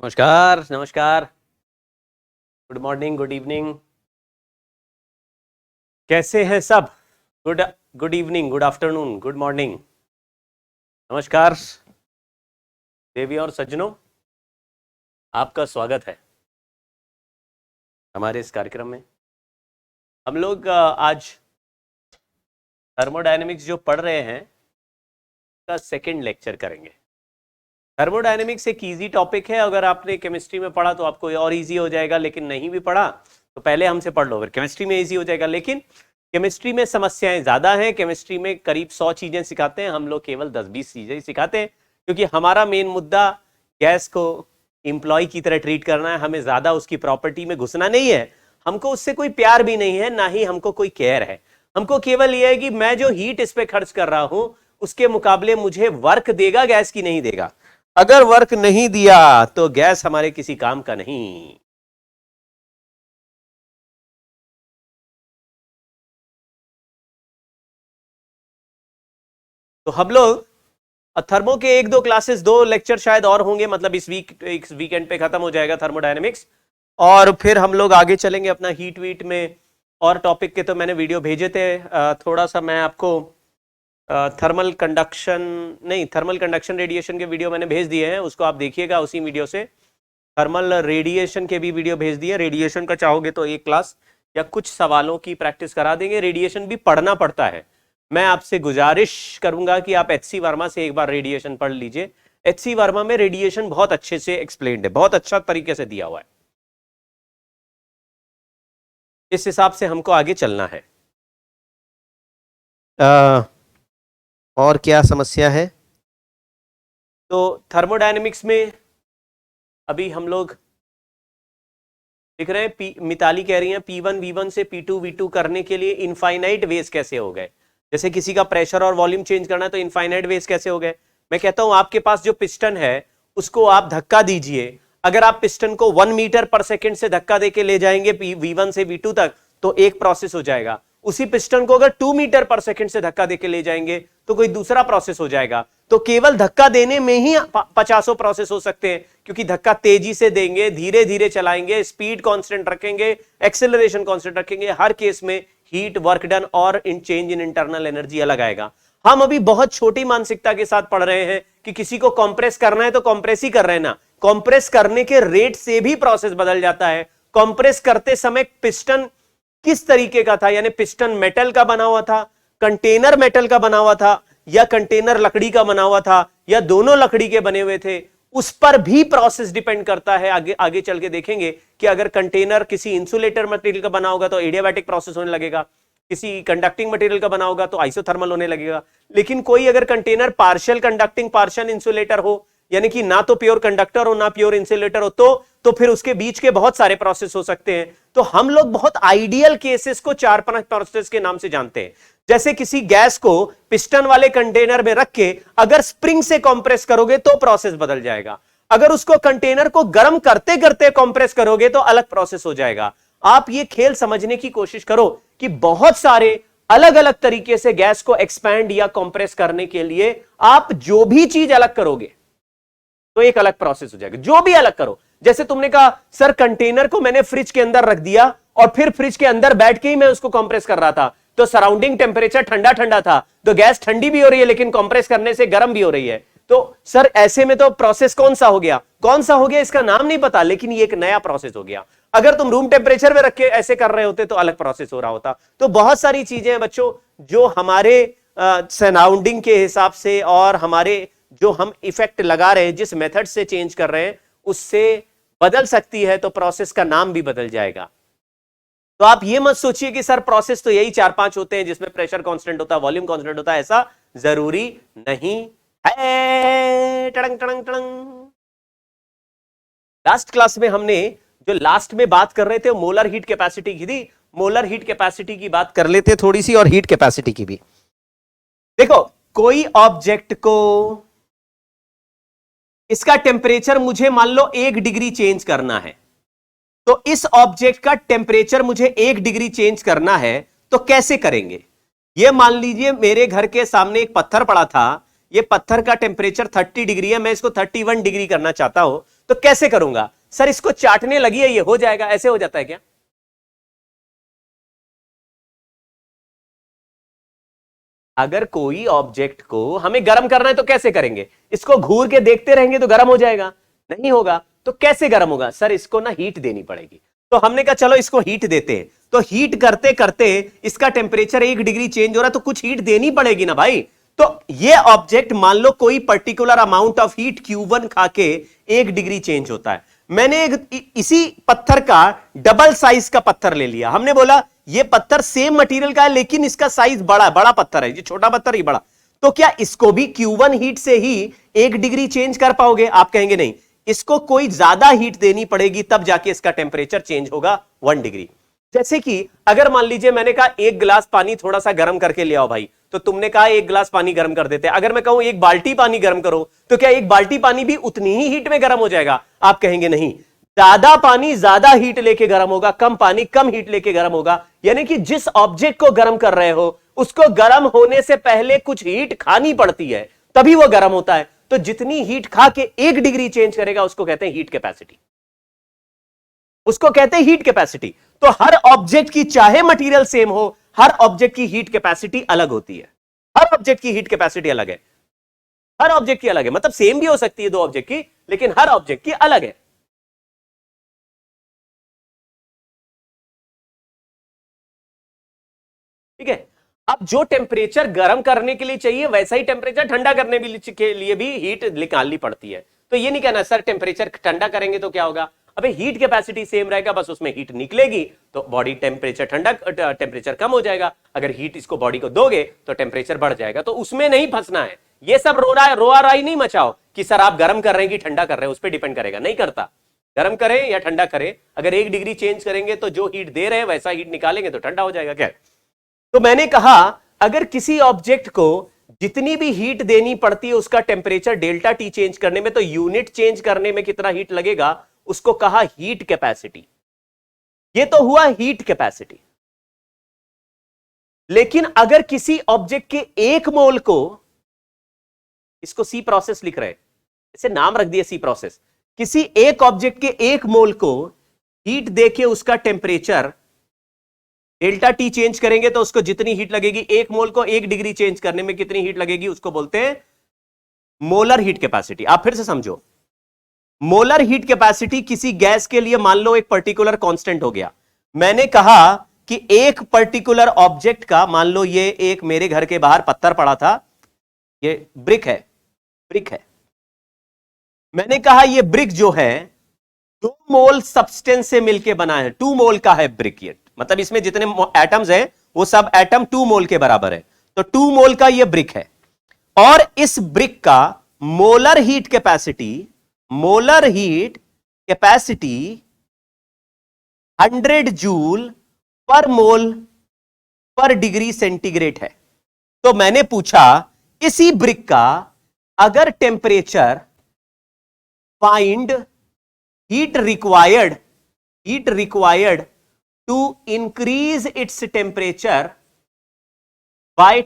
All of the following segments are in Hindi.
नमस्कार नमस्कार। Good morning, good evening. कैसे हैं सब? Good good evening, good afternoon, good morning. नमस्कार देवी और सज्जनों, आपका स्वागत है हमारे इस कार्यक्रम में। हम लोग आज थर्मोडायनेमिक्स जो पढ़ रहे हैं का सेकंड लेक्चर करेंगे। थर्मोडायनेमिक्स एक इजी टॉपिक है। अगर आपने केमिस्ट्री में पढ़ा तो आपको और इजी हो जाएगा, लेकिन नहीं भी पढ़ा तो पहले हमसे पढ़ लो, फिर केमिस्ट्री में इजी हो जाएगा। लेकिन केमिस्ट्री में समस्याएं ज़्यादा हैं। केमिस्ट्री में करीब 100 चीज़ें सिखाते हैं, हम लोग केवल 10-20 चीज़ें ही सिखाते हैं, क्योंकि हमारा मेन मुद्दा गैस को एम्प्लॉय की तरह ट्रीट करना है। हमें ज़्यादा उसकी प्रॉपर्टी में घुसना नहीं है। हमको उससे कोई प्यार भी नहीं है, ना ही हमको कोई केयर है। हमको केवल यह है कि मैं जो हीट इस पर खर्च कर रहा हूं उसके मुकाबले मुझे वर्क देगा गैस की नहीं देगा। अगर वर्क नहीं दिया तो गैस हमारे किसी काम का नहीं। तो हम लोग थर्मो के 1-2 क्लासेस, 2 लेक्चर शायद और होंगे, मतलब इस वीकेंड पे खत्म हो जाएगा थर्मोडायनेमिक्स, और फिर हम लोग आगे चलेंगे अपना हीट वीट में। और टॉपिक के तो मैंने वीडियो भेजे थे। थोड़ा सा मैं आपको थर्मल कंडक्शन रेडिएशन के वीडियो मैंने भेज दिए हैं, उसको आप देखिएगा। उसी वीडियो से थर्मल रेडिएशन के भी वीडियो भेज दिए। रेडिएशन का चाहोगे तो एक क्लास या कुछ सवालों की प्रैक्टिस करा देंगे। रेडिएशन भी पढ़ना पड़ता है। मैं आपसे गुजारिश करूंगा कि आप HC वर्मा से एक बार रेडिएशन पढ़ लीजिए। HC वर्मा में रेडिएशन बहुत अच्छे से एक्सप्लेन्ड है, बहुत अच्छा तरीके से दिया हुआ है। इस हिसाब से हमको आगे चलना है। और क्या समस्या है? तो थर्मोडायनेमिक्स में अभी हम लोग दिख रहे हैं, मिताली कह रही हैं P1 V1 से P2 V2 करने के लिए इनफाइनाइट वेज कैसे हो गए। जैसे किसी का प्रेशर और वॉल्यूम चेंज करना है तो इनफाइनाइट वेज कैसे हो गए। मैं कहता हूं आपके पास जो पिस्टन है उसको आप धक्का दीजिए। अगर आप पिस्टन को 1 मीटर पर सेकेंड से धक्का देके ले जाएंगे V1 से V2 तक तो एक प्रोसेस हो जाएगा। उसी पिस्टन को अगर 2 मीटर पर सेकेंड से धक्का देके ले जाएंगे तो कोई दूसरा प्रोसेस हो जाएगा। तो केवल धक्का देने में ही 50 प्रोसेस हो सकते हैं, क्योंकि धक्का तेजी से देंगे, धीरे धीरे चलाएंगे, स्पीड कांस्टेंट रखेंगे, एक्सेलरेशन कांस्टेंट रखेंगे, हर केस में हीट, वर्क डन और इन चेंज इन इंटरनल एनर्जी अलग आएगा। हम अभी बहुत छोटी मानसिकता के साथ पढ़ रहे हैं कि किसी को कंप्रेस करना है तो कंप्रेस ही कर रहे हैं ना। कंप्रेस करने के रेट से भी प्रोसेस बदल जाता है। कंप्रेस करते समय पिस्टन किस तरीके का था, यानी पिस्टन मेटल का बना हुआ था, कंटेनर मेटल का बना हुआ था, या कंटेनर लकड़ी का बना हुआ था, या दोनों लकड़ी के बने हुए थे, उस पर भी प्रोसेस डिपेंड करता है। आगे आगे चल के देखेंगे कि अगर कंटेनर किसी इंसुलेटर मटेरियल का बना होगा तो एडियाबैटिक प्रोसेस होने लगेगा, किसी कंडक्टिंग मटेरियल का बना होगा तो आइसोथर्मल होने लगेगा। लेकिन कोई अगर container partial conducting partial insulator हो, यानी कि ना तो प्योर कंडक्टर हो ना प्योर इंसुलेटर हो, तो फिर उसके बीच के बहुत सारे प्रोसेस हो सकते हैं। तो हम लोग बहुत आइडियल केसेस को 4-5 प्रोसेस के नाम से जानते हैं। जैसे किसी गैस को पिस्टन वाले कंटेनर में रख के अगर स्प्रिंग से कंप्रेस करोगे तो प्रोसेस बदल जाएगा। अगर उसको कंटेनर को गर्म करते करते कंप्रेस करोगे तो अलग प्रोसेस हो जाएगा। आप ये खेल समझने की कोशिश करो कि बहुत सारे अलग अलग तरीके से गैस को एक्सपैंड या कंप्रेस करने के लिए आप जो भी चीज अलग करोगे तो एक अलग प्रोसेस हो जाएगा। जो भी अलग करो, जैसे तुमने कहा सर कंटेनर को मैंने फ्रिज के अंदर रख दिया और फिर फ्रिज के अंदर बैठ के ही मैं उसको कंप्रेस कर रहा था, तो सराउंडिंग टेम्परेचर ठंडा ठंडा था, तो गैस ठंडी भी हो रही है लेकिन कंप्रेस करने से गर्म भी हो रही है। तो सर ऐसे में तो प्रोसेस कौन सा हो गया, कौन सा हो गया इसका नाम नहीं पता, लेकिन ये एक नया प्रोसेस हो गया। अगर तुम रूम टेम्परेचर में रख के ऐसे कर रहे होते तो अलग प्रोसेस हो रहा होता। तो बहुत सारी चीजें हैं बच्चों जो हमारे सराउंडिंग के हिसाब से और हमारे जो हम इफेक्ट लगा रहे हैं, जिस मेथड से चेंज कर रहे हैं उससे बदल सकती है, तो प्रोसेस का नाम भी बदल जाएगा। तो आप ये मत सोचिए कि सर प्रोसेस तो यही 4-5 होते हैं जिसमें प्रेशर कांस्टेंट होता है, वॉल्यूम कांस्टेंट होता है, ऐसा जरूरी नहीं है। टड़ंग टड़ंग टड़ंग। लास्ट क्लास में हमने जो लास्ट में बात कर रहे थे मोलर हीट कैपेसिटी की थी। मोलर हीट कैपेसिटी की बात कर लेते थोड़ी सी, और हीट कैपेसिटी की भी। देखो कोई ऑब्जेक्ट को इसका टेम्परेचर मुझे मान लो 1 डिग्री चेंज करना है, तो इस ऑब्जेक्ट का टेम्परेचर मुझे 1 डिग्री चेंज करना है, तो कैसे करेंगे? ये मान लीजिए मेरे घर के सामने एक पत्थर पड़ा था, ये पत्थर का टेम्परेचर 30 डिग्री है, मैं इसको 31 डिग्री करना चाहता हूं, तो कैसे करूंगा? सर इसको चाटने लगी है, ये हो जाएगा, ऐसे हो जाता है क्या? अगर कोई ऑब्जेक्ट को हमें गर्म करना है तो कैसे करेंगे? इसको घूर के देखते रहेंगे तो गर्म हो जाएगा? नहीं होगा। तो कैसे गर्म होगा? सर इसको ना हीट देनी पड़ेगी। तो हमने कहा चलो इसको हीट देते हैं। तो हीट करते करते इसका टेम्परेचर 1 डिग्री चेंज हो रहा है, तो कुछ हीट देनी पड़ेगी ना भाई। तो ये ऑब्जेक्ट मान लो कोई particular amount of heat Q1 खा के 1 डिग्री चेंज होता है। मैंने इसी पत्थर का डबल साइज का पत्थर ले लिया। हमने बोला ये पत्थर सेम मटेरियल का है लेकिन इसका साइज बड़ा पत्थर है, ये छोटा पत्थर ही बड़ा। तो क्या इसको भी Q1 हीट से ही 1 डिग्री चेंज कर पाओगे? आप कहेंगे नहीं, इसको कोई ज्यादा हीट देनी पड़ेगी तब जाके इसका टेम्परेचर चेंज होगा 1 डिग्री। जैसे कि अगर मान लीजिए मैंने कहा 1 गिलास पानी थोड़ा सा गर्म करके ले आओ भाई, तो तुमने कहा 1 गिलास पानी गर्म कर देते हैं। अगर मैं कहूं 1 बाल्टी पानी गर्म करो, तो क्या 1 बाल्टी पानी भी उतनी ही हीट में गर्म हो जाएगा? आप कहेंगे नहीं, ज्यादा पानी ज्यादा हीट लेके गर्म होगा, कम पानी कम हीट लेके गर्म होगा। यानी कि जिस ऑब्जेक्ट को गर्म कर रहे हो उसको गर्म होने से पहले कुछ हीट खानी पड़ती है, तभी वो गर्म होता है। तो जितनी हीट खा के 1 डिग्री चेंज करेगा उसको कहते हैं हीट कैपेसिटी, उसको कहते हैं हीट कैपेसिटी। तो हर ऑब्जेक्ट की चाहे मटेरियल सेम हो, हर ऑब्जेक्ट की हीट कैपेसिटी अलग होती है। हर ऑब्जेक्ट की हीट कैपेसिटी अलग है, हर ऑब्जेक्ट की अलग है। मतलब सेम भी हो सकती है दो ऑब्जेक्ट की, लेकिन हर ऑब्जेक्ट की अलग है। ठीक है। अब जो टेम्परेचर गर्म करने के लिए चाहिए वैसा ही टेम्परेचर ठंडा करने के लिए भी हीट निकालनी पड़ती है। तो ये नहीं कहना सर टेम्परेचर ठंडा करेंगे तो क्या होगा। अबे हीट कैपेसिटी सेम रहेगा, बस उसमें हीट निकलेगी तो बॉडी टेम्परेचर ठंडा, टेम्परेचर कम हो जाएगा। अगर हीट इसको बॉडी को दोगे तो टेम्परेचर बढ़ जाएगा। तो उसमें नहीं फंसना है। ये सब रोआ राई नहीं मचाओ कि सर आप गर्म कर रहे हैं कि ठंडा कर रहे हैं, उस पर डिपेंड करेगा। नहीं करता, गर्म करें या ठंडा करें, अगर 1 डिग्री चेंज करेंगे तो जो हीट दे रहे हैं वैसा हीट निकालेंगे तो ठंडा हो जाएगा। क्या? तो मैंने कहा अगर किसी ऑब्जेक्ट को जितनी भी हीट देनी पड़ती है उसका टेम्परेचर डेल्टा टी चेंज करने में, तो यूनिट चेंज करने में कितना हीट लगेगा उसको कहा हीट कैपेसिटी। ये तो हुआ हीट कैपेसिटी। लेकिन अगर किसी ऑब्जेक्ट के 1 मोल को, इसको सी प्रोसेस लिख रहे हैं, इसे नाम रख दिया सी प्रोसेस, किसी एक ऑब्जेक्ट के 1 मोल को हीट देके उसका टेम्परेचर डेल्टा टी चेंज करेंगे तो उसको जितनी हीट लगेगी, 1 मोल को 1 डिग्री चेंज करने में कितनी हीट लगेगी उसको बोलते हैं मोलर हीट कैपेसिटी। आप फिर से समझो, मोलर हीट कैपेसिटी किसी गैस के लिए मान लो एक पर्टिकुलर कांस्टेंट हो गया। मैंने कहा कि एक पर्टिकुलर ऑब्जेक्ट का, मान लो ये एक मेरे घर के बाहर पत्थर पड़ा था, ये ब्रिक है, ब्रिक है। मैंने कहा ये ब्रिक जो है 2 मोल सब्सटेंस से मिलकर बना है, 2 मोल का है ब्रिक। ये मतलब इसमें जितने एटम्स हैं वो सब एटम 2 मोल के बराबर है। तो 2 मोल का ये ब्रिक है और इस ब्रिक का मोलर हीट कैपेसिटी 100 जूल पर मोल पर डिग्री सेंटीग्रेड है। तो मैंने पूछा इसी ब्रिक का अगर temperature find heat required to increase its temperature by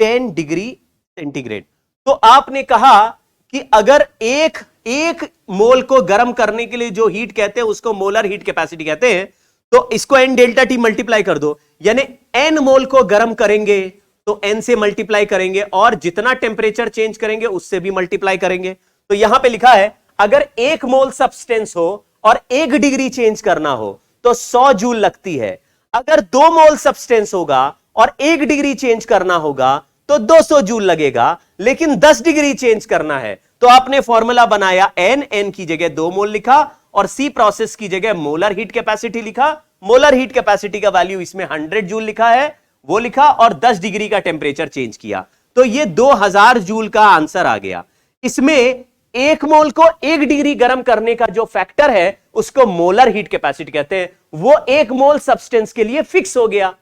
10 degree centigrade. तो आपने कहा कि अगर एक मोल को गर्म करने के लिए जो हीट कहते हैं उसको मोलर हीट कैपेसिटी कहते हैं, तो इसको n डेल्टा टी मल्टीप्लाई कर दो, यानी n मोल को गर्म करेंगे तो n से मल्टीप्लाई करेंगे और जितना टेम्परेचर चेंज करेंगे उससे भी मल्टीप्लाई करेंगे। तो यहां पे लिखा है अगर 1 मोल सब्सटेंस हो और 1 डिग्री चेंज करना हो तो 100 जूल लगती है। अगर 2 मोल सब्सटेंस होगा और 1 डिग्री चेंज करना होगा तो 200 जूल लगेगा। लेकिन 10 डिग्री चेंज करना है तो आपने फॉर्मूला बनाया n की जगह 2 मोल लिखा और सी प्रोसेस की जगह मोलर हीट कैपेसिटी लिखा। मोलर हीट कैपेसिटी का वैल्यू इसमें 100 जूल लिखा है, वो लिखा और 10 डिग्री का टेम्परेचर चेंज किया। तो ये 2000 जूल का आंसर आ गया। इसमें 1 मोल को 1 डिग्री गर्म करने का जो फैक्टर है उसको मोलर हीट कैपेसिटी कहते हैं, वो 1 मोल सब्सटेंस के लिए फिक्स हो गया।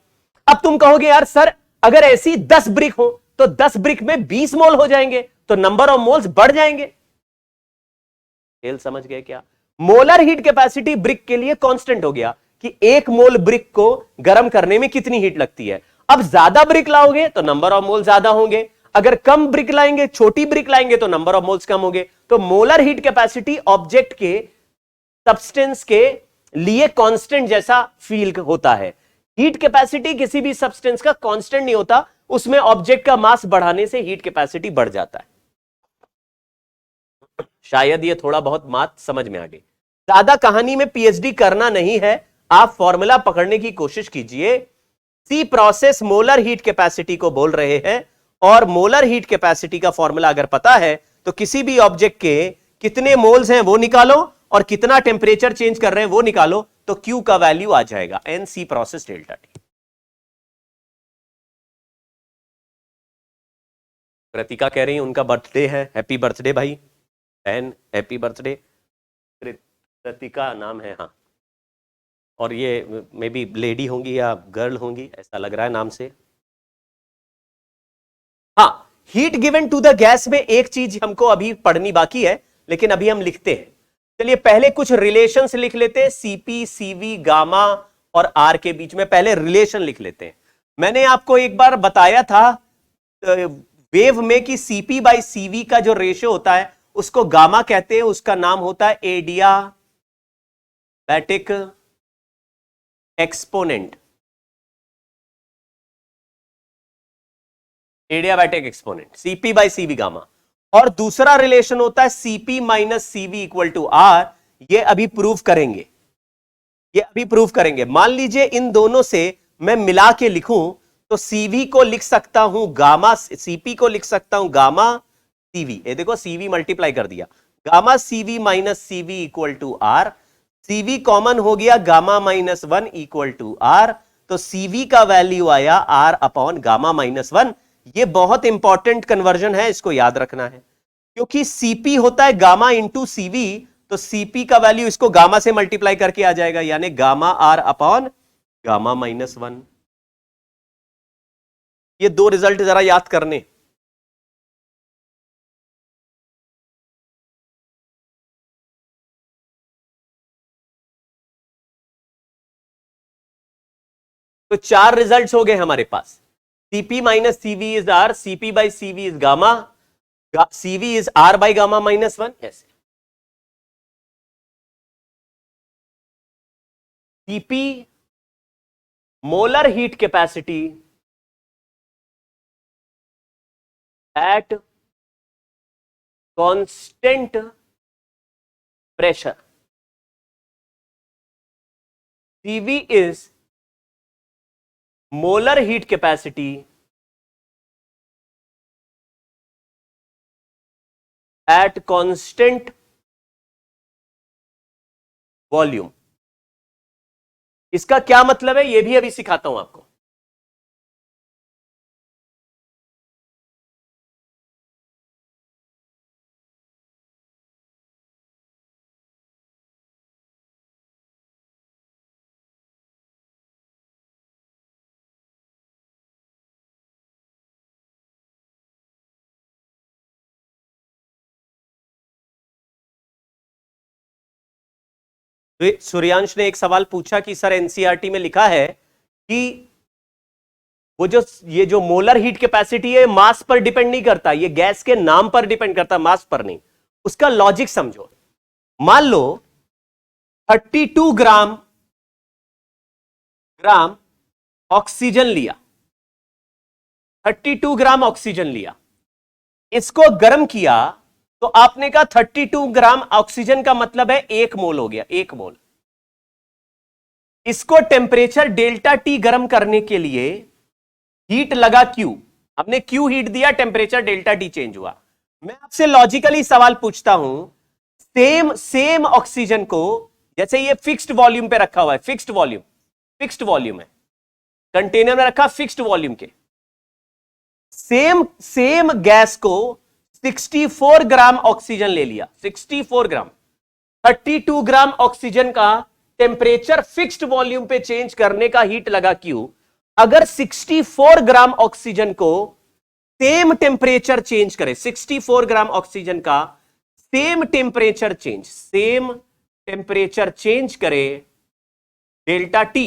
अब तुम कहोगे यार सर अगर ऐसी 10 ब्रिक हो तो 10 ब्रिक में 20 मोल हो जाएंगे तो नंबर ऑफ मोल्स बढ़ जाएंगे। खेल समझ गए क्या? मोलर हीट कैपेसिटी ब्रिक के लिए कांस्टेंट हो गया कि 1 मोल ब्रिक को गर्म करने में कितनी हीट लगती है। अब ज्यादा ब्रिक लाओगे तो नंबर ऑफ मोल ज्यादा होंगे, अगर कम ब्रिक लाएंगे, छोटी ब्रिक लाएंगे तो नंबर ऑफ मोल्स कम होंगे। तो मोलर हीट कैपेसिटी ऑब्जेक्ट के सब्सटेंस के लिए कांस्टेंट जैसा फील होता है। हीट कैपेसिटी किसी भी सब्सटेंस का कांस्टेंट नहीं होता, उसमें ऑब्जेक्ट का मास बढ़ाने से हीट कैपेसिटी बढ़ जाता है। शायद ये थोड़ा बहुत बात समझ में आ गई। ज्यादा कहानी में पीएचडी करना नहीं है, आप फॉर्मूला पकड़ने की कोशिश कीजिए। सी प्रोसेस मोलर हीट कैपेसिटी को बोल रहे हैं, और मोलर हीट कैपेसिटी का फॉर्मूला अगर पता है तो किसी भी ऑब्जेक्ट के कितने मोल्स हैं वो निकालो और कितना टेम्परेचर चेंज कर रहे हैं वो निकालो, तो क्यू का वैल्यू आ जाएगा N C process delta T. Kritika कह रही है उनका बर्थडे है, हैप्पी बर्थडे भाई बहन, हैप्पी बर्थडे। कृतिका नाम है, हाँ, और ये मे बी लेडी होंगी या गर्ल होंगी, ऐसा लग रहा है नाम से। हाँ, heat given to the gas में एक चीज हमको अभी पढ़नी बाकी है, लेकिन अभी हम लिखते हैं। चलिए पहले कुछ रिलेशंस लिख लेते हैं, सीपी, सीवी, गामा और आर के बीच में पहले रिलेशन लिख लेते हैं। मैंने आपको एक बार बताया था वेव में कि सीपी बाई सीवी का जो रेशियो होता है उसको गामा कहते हैं, उसका नाम होता है adiabatic exponent, adiabatic exponent, CP by CV gamma. और दूसरा रिलेशन होता है CP minus CV equal to R, ये अभी प्रूव करेंगे, ये अभी प्रूव करेंगे। मान लीजिए इन दोनों से मैं मिला के लिखूं तो सीवी को लिख सकता हूं गामा, सीपी को लिख सकता हूं गामा सीवी, ये देखो सीवी मल्टीप्लाई कर दिया, gamma CV minus CV equal to R, CV common हो गया, gamma minus 1 equal to R, तो सीवी का वैल्यू आया आर अपॉन गामा माइनस 1। ये बहुत इंपॉर्टेंट कन्वर्जन है, इसको याद रखना है, क्योंकि सीपी होता है गामा इंटू सीवी, तो सीपी का वैल्यू इसको गामा से मल्टीप्लाई करके आ जाएगा, यानी gamma R upon gamma minus 1। ये दो रिजल्ट जरा याद करने। तो चार रिजल्ट्स हो गए हमारे पास, CP minus CV is R, CP by CV is gamma, CV is R by gamma minus 1, ऐसे। CP molar heat capacity at constant pressure, CV is molar heat capacity at constant volume। इसका क्या मतलब है ये भी अभी सिखाता हूं आपको। सूर्यांश ने एक सवाल पूछा कि सर एनसीईआरटी में लिखा है कि वो जो ये जो मोलर हीट कैपेसिटी है मास पर डिपेंड नहीं करता, ये गैस के नाम पर डिपेंड करता, मास पर नहीं। उसका लॉजिक समझो। मान लो 32 ग्राम ऑक्सीजन लिया, 32 ग्राम ऑक्सीजन लिया, इसको गर्म किया, तो आपने कहा 32 ग्राम ऑक्सीजन का मतलब है 1 मोल हो गया, 1 मोल। इसको टेम्परेचर डेल्टा टी गर्म करने के लिए हीट लगा Q, हमने Q हीट दिया, टेम्परेचर डेल्टा टी चेंज हुआ। मैं आपसे लॉजिकली सवाल पूछता हूं, सेम ऑक्सीजन को, जैसे ये फिक्स्ड वॉल्यूम पे रखा हुआ है, फिक्स्ड वॉल्यूम है, कंटेनर में रखा फिक्स्ड वॉल्यूम के, सेम गैस को 64 ग्राम ऑक्सीजन ले लिया, 64 ग्राम, 32 ग्राम ऑक्सीजन का टेम्परेचर फिक्स्ड वॉल्यूम पे चेंज करने का हीट लगा Q। अगर 64 ग्राम ऑक्सीजन को सेम टेम्परेचर चेंज करे, 64 ग्राम ऑक्सीजन का सेम टेम्परेचर चेंज करे delta T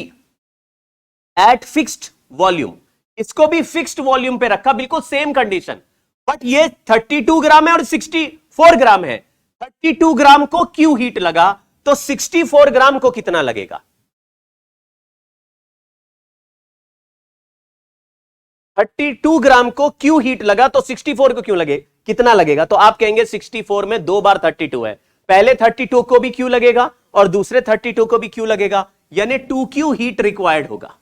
at fixed volume, इसको भी फिक्स्ड वॉल्यूम पे रखा, बिल्कुल सेम कंडीशन, बट ये 32 ग्राम है और 64 ग्राम है, 32 ग्राम को क्यू हीट लगा तो 64 ग्राम को कितना लगेगा? 32 ग्राम को क्यू हीट लगा तो 64 को क्यों लगे, कितना लगेगा? तो आप कहेंगे 64 में 2 बार 32 है, पहले 32 को भी क्यू लगेगा और दूसरे 32 को भी क्यू लगेगा, यानी 2Q हीट रिक्वायर्ड होगा।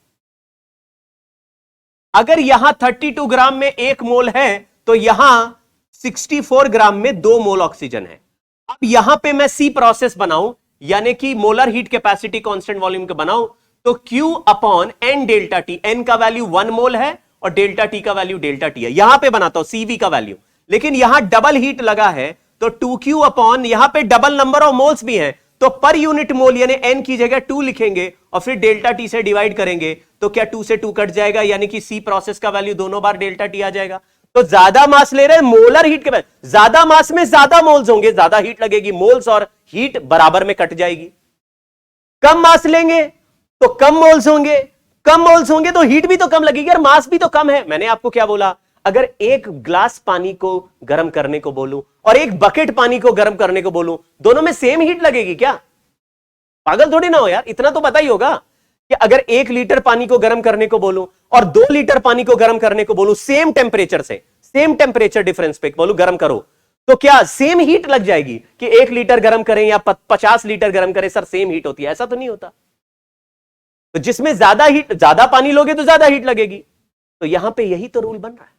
अगर यहां 32 ग्राम में 1 मोल है तो यहां 64 ग्राम में 2 मोल ऑक्सीजन है। अब यहां पे मैं सी प्रोसेस बनाऊं, यानी कि molar heat capacity constant volume का बनाऊं, तो Q upon N delta T, N का वैल्यू 1 मोल है और डेल्टा टी का वैल्यू डेल्टा टी है, यहां पे बनाता हूं सीवी का वैल्यू, लेकिन यहां डबल हीट लगा है तो 2Q अपॉन, यहां पे डबल नंबर ऑफ मोल्स भी हैं तो पर यूनिट मोल यानी एन की जगह 2 लिखेंगे और फिर डेल्टा टी से डिवाइड करेंगे तो क्या 2 से 2 कट जाएगा, यानी कि सी प्रोसेस का वैल्यू दोनों बार डेल्टा टी आ जाएगा। तो ज्यादा मास ले रहे हैं, मोलर हीट के, ज्यादा मास में ज्यादा मोल्स होंगे, ज्यादा हीट लगेगी, मोल्स और हीट बराबर में कट जाएगी। कम मास लेंगे तो कम मोल्स होंगे, कम मोल्स होंगे तो हीट भी तो कम लगेगी और मास भी तो कम है। मैंने आपको क्या बोला, अगर एक ग्लास पानी को गर्म करने को बोलूं और एक बकेट पानी को गर्म करने को बोलूं, दोनों में सेम हीट लगेगी क्या? पागल थोड़ी ना हो यार, इतना तो पता ही होगा कि अगर 1 लीटर पानी को गर्म करने को बोलूं और 2 लीटर पानी को गर्म करने को बोलूं, सेम टेम्परेचर से, सेम टेम्परेचर डिफरेंस पे बोलूं गर्म करो, तो क्या सेम हीट लग जाएगी कि 1 लीटर गर्म करें या 50 लीटर गर्म करें, सर सेम हीट होती है? ऐसा तो नहीं होता। तो जिसमें ज्यादा हीट, ज्यादा पानी लोगे तो ज्यादा हीट लगेगी। तो यहां पे यही तो रूल बन रहा है।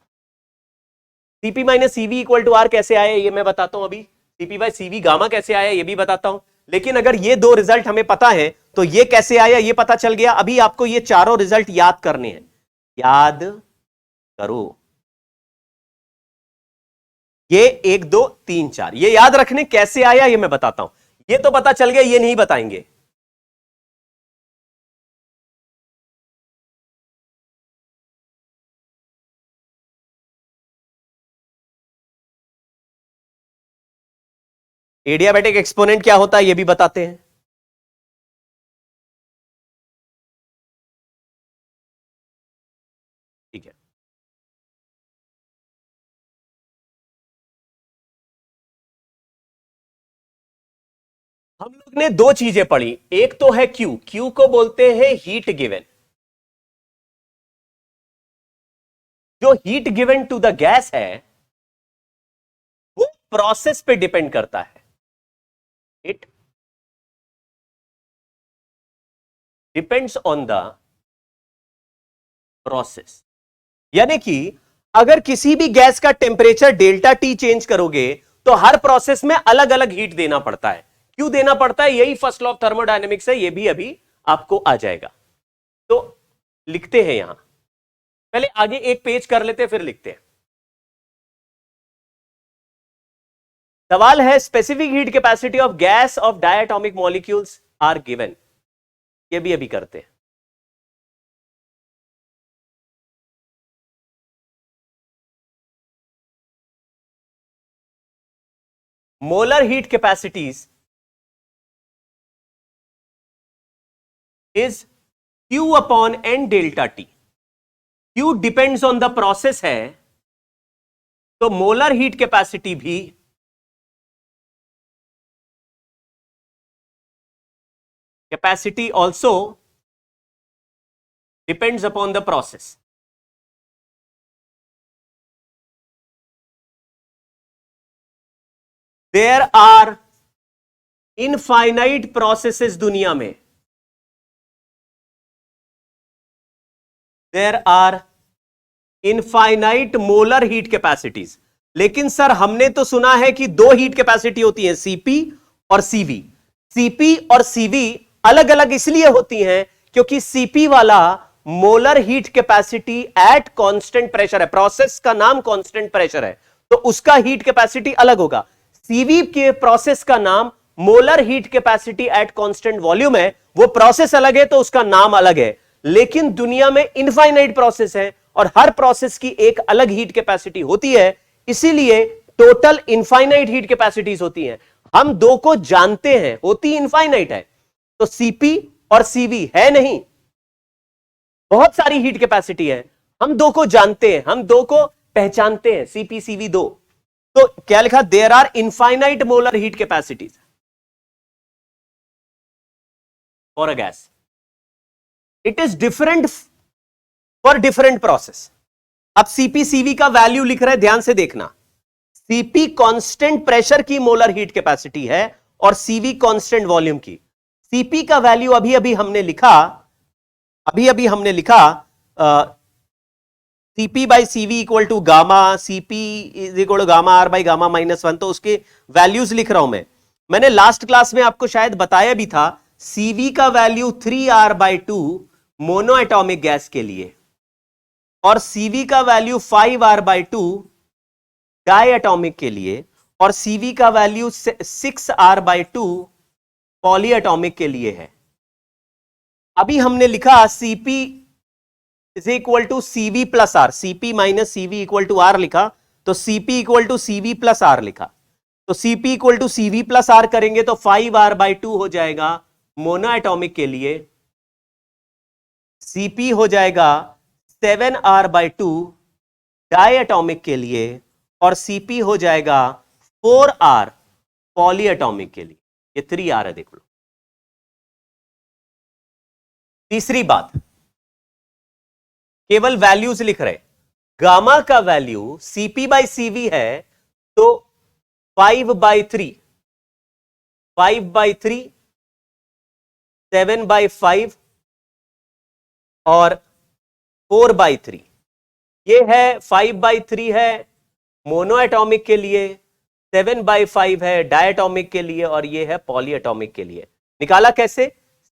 CP minus CV equal to R कैसे आया ये मैं बताता हूं अभी, सीपी बाय सीवी गामा कैसे आया ये भी बताता हूं, लेकिन अगर ये 2 रिजल्ट हमें पता है तो ये कैसे आया ये पता चल गया। अभी आपको ये चारों रिजल्ट याद करने हैं, याद करो ये 1 2 3 4, ये याद रखने कैसे आया ये मैं बताता हूं। ये तो पता चल गया, ये नहीं बताएंगे। एडियाबैटिक एक्सपोनेंट क्या होता है ये भी बताते हैं। ठीक है, हम लोग ने 2 चीजें पढ़ी, एक तो है क्यू, क्यू को बोलते हैं हीट गिवन, जो heat given to the gas है वो प्रोसेस पे डिपेंड करता है। It depends on the process, यानी कि अगर किसी भी गैस का टेम्परेचर डेल्टा टी चेंज करोगे तो हर प्रोसेस में अलग अलग हीट देना पड़ता है। क्यों देना पड़ता है, यही फर्स्ट लॉ ऑफ थर्मोडायनेमिक्स है, ये भी अभी आपको आ जाएगा। तो लिखते हैं यहां, पहले आगे एक पेज कर लेते हैं फिर लिखते हैं। सवाल है specific heat capacity of gas of diatomic molecules are given, ये भी अभी करते हैं। Molar heat capacities is Q upon N delta T, Q depends on the process है तो मोलर हीट कैपेसिटी भी capacity also depends upon the process. There are infinite processes दुनिया में, there are infinite molar heat capacities, लेकिन सर हमने तो सुना है कि 2 हीट कैपेसिटी होती है, सीपी और सीवी। सीपी और सीवी अलग अलग इसलिए होती हैं क्योंकि सीपी वाला molar heat capacity at constant pressure है, प्रोसेस का नाम कांस्टेंट प्रेशर है तो उसका हीट कैपेसिटी अलग होगा। सीवी के प्रोसेस का नाम molar heat capacity at constant volume है, वो प्रोसेस अलग है तो उसका नाम अलग है। लेकिन दुनिया में इनफाइनाइट प्रोसेस है और हर प्रोसेस की एक अलग हीट कैपेसिटी होती है, इसीलिए टोटल इनफाइनाइट हीट कैपेसिटीज होती हैं। हम 2 को जानते हैं, होती इनफाइनाइट है, तो सीपी और सीवी है नहीं, बहुत सारी हीट कैपेसिटी है, हम 2 को जानते हैं, हम 2 को पहचानते हैं, सीपी सीवी 2। तो क्या लिखा, there are infinite molar heat capacities for a gas, it is different for different process. अब सीपी सीवी का वैल्यू लिख रहे हैं, ध्यान से देखना। सीपी कांस्टेंट प्रेशर की मोलर हीट कैपेसिटी है और सीवी कांस्टेंट वॉल्यूम की। सीपी का वैल्यू अभी अभी हमने लिखा CP by CV equal to gamma, CP is equal to gamma R by gamma -1, तो उसके वैल्यूज लिख रहा हूं मैंने लास्ट क्लास में आपको शायद बताया भी था। सीवी का value 3r/2 mono atomic gas के लिए और सीवी का वैल्यू 5r/2 डाई एटॉमिक के लिए और सीवी का वैल्यू 6r/2 पॉली एटॉमिक के लिए है। अभी हमने लिखा CP is equal to CV plus R, CP minus CV equal to R लिखा, तो CP equal to CV plus R लिखा, तो CP equal to CV plus R करेंगे तो 5r/2 हो जाएगा मोनो एटॉमिक के लिए, सीपी हो जाएगा 7r/2 डाई एटॉमिक के लिए और सीपी हो जाएगा 4r पॉली एटॉमिक के लिए। ये 3r है, देख लो। तीसरी बात, केवल वैल्यूज लिख रहे, गामा का वैल्यू सीपी बाई सीवी है तो 5/3, 5/3, 7/5 और 4/3। ये है 5/3 है मोनो एटॉमिक के लिए, 7/5 है डायटॉमिक के लिए और ये है पॉली एटॉमिक के लिए। निकाला कैसे?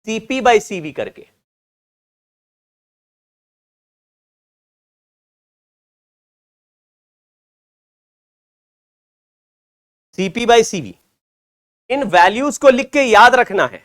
सीपी बाई सीवी करके। CP by CV, in values को लिख के याद रखना है।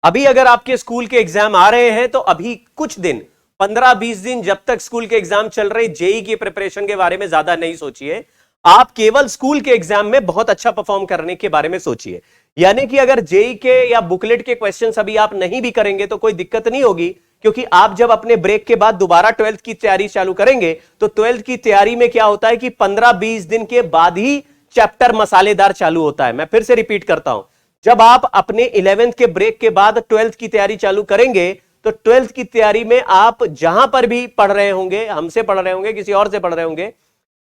अभी अगर आपके स्कूल के एग्जाम आ रहे हैं तो अभी कुछ दिन 15-20 दिन जब तक स्कूल के एग्जाम चल रहे, जेई की प्रिपरेशन के बारे में ज्यादा नहीं सोचिए। आप केवल स्कूल के एग्जाम में बहुत अच्छा परफॉर्म करने के बारे में सोचिए। यानी कि अगर जेई के या बुकलेट के क्वेश्चंस अभी आप नहीं भी करेंगे तो कोई दिक्कत नहीं होगी, क्योंकि आप जब अपने ब्रेक के बाद दोबारा 12th की तैयारी चालू करेंगे तो 12th की तैयारी में क्या होता है कि 15-20 दिन के बाद ही चैप्टर मसालेदार चालू होता है। मैं फिर से रिपीट करता हूं, जब आप अपने 11th के ब्रेक के बाद 12th की तैयारी चालू करेंगे तो 12th की तैयारी में आप जहां पर भी पढ़ रहे होंगे, हमसे पढ़ रहे होंगे, किसी और से पढ़ रहे होंगे,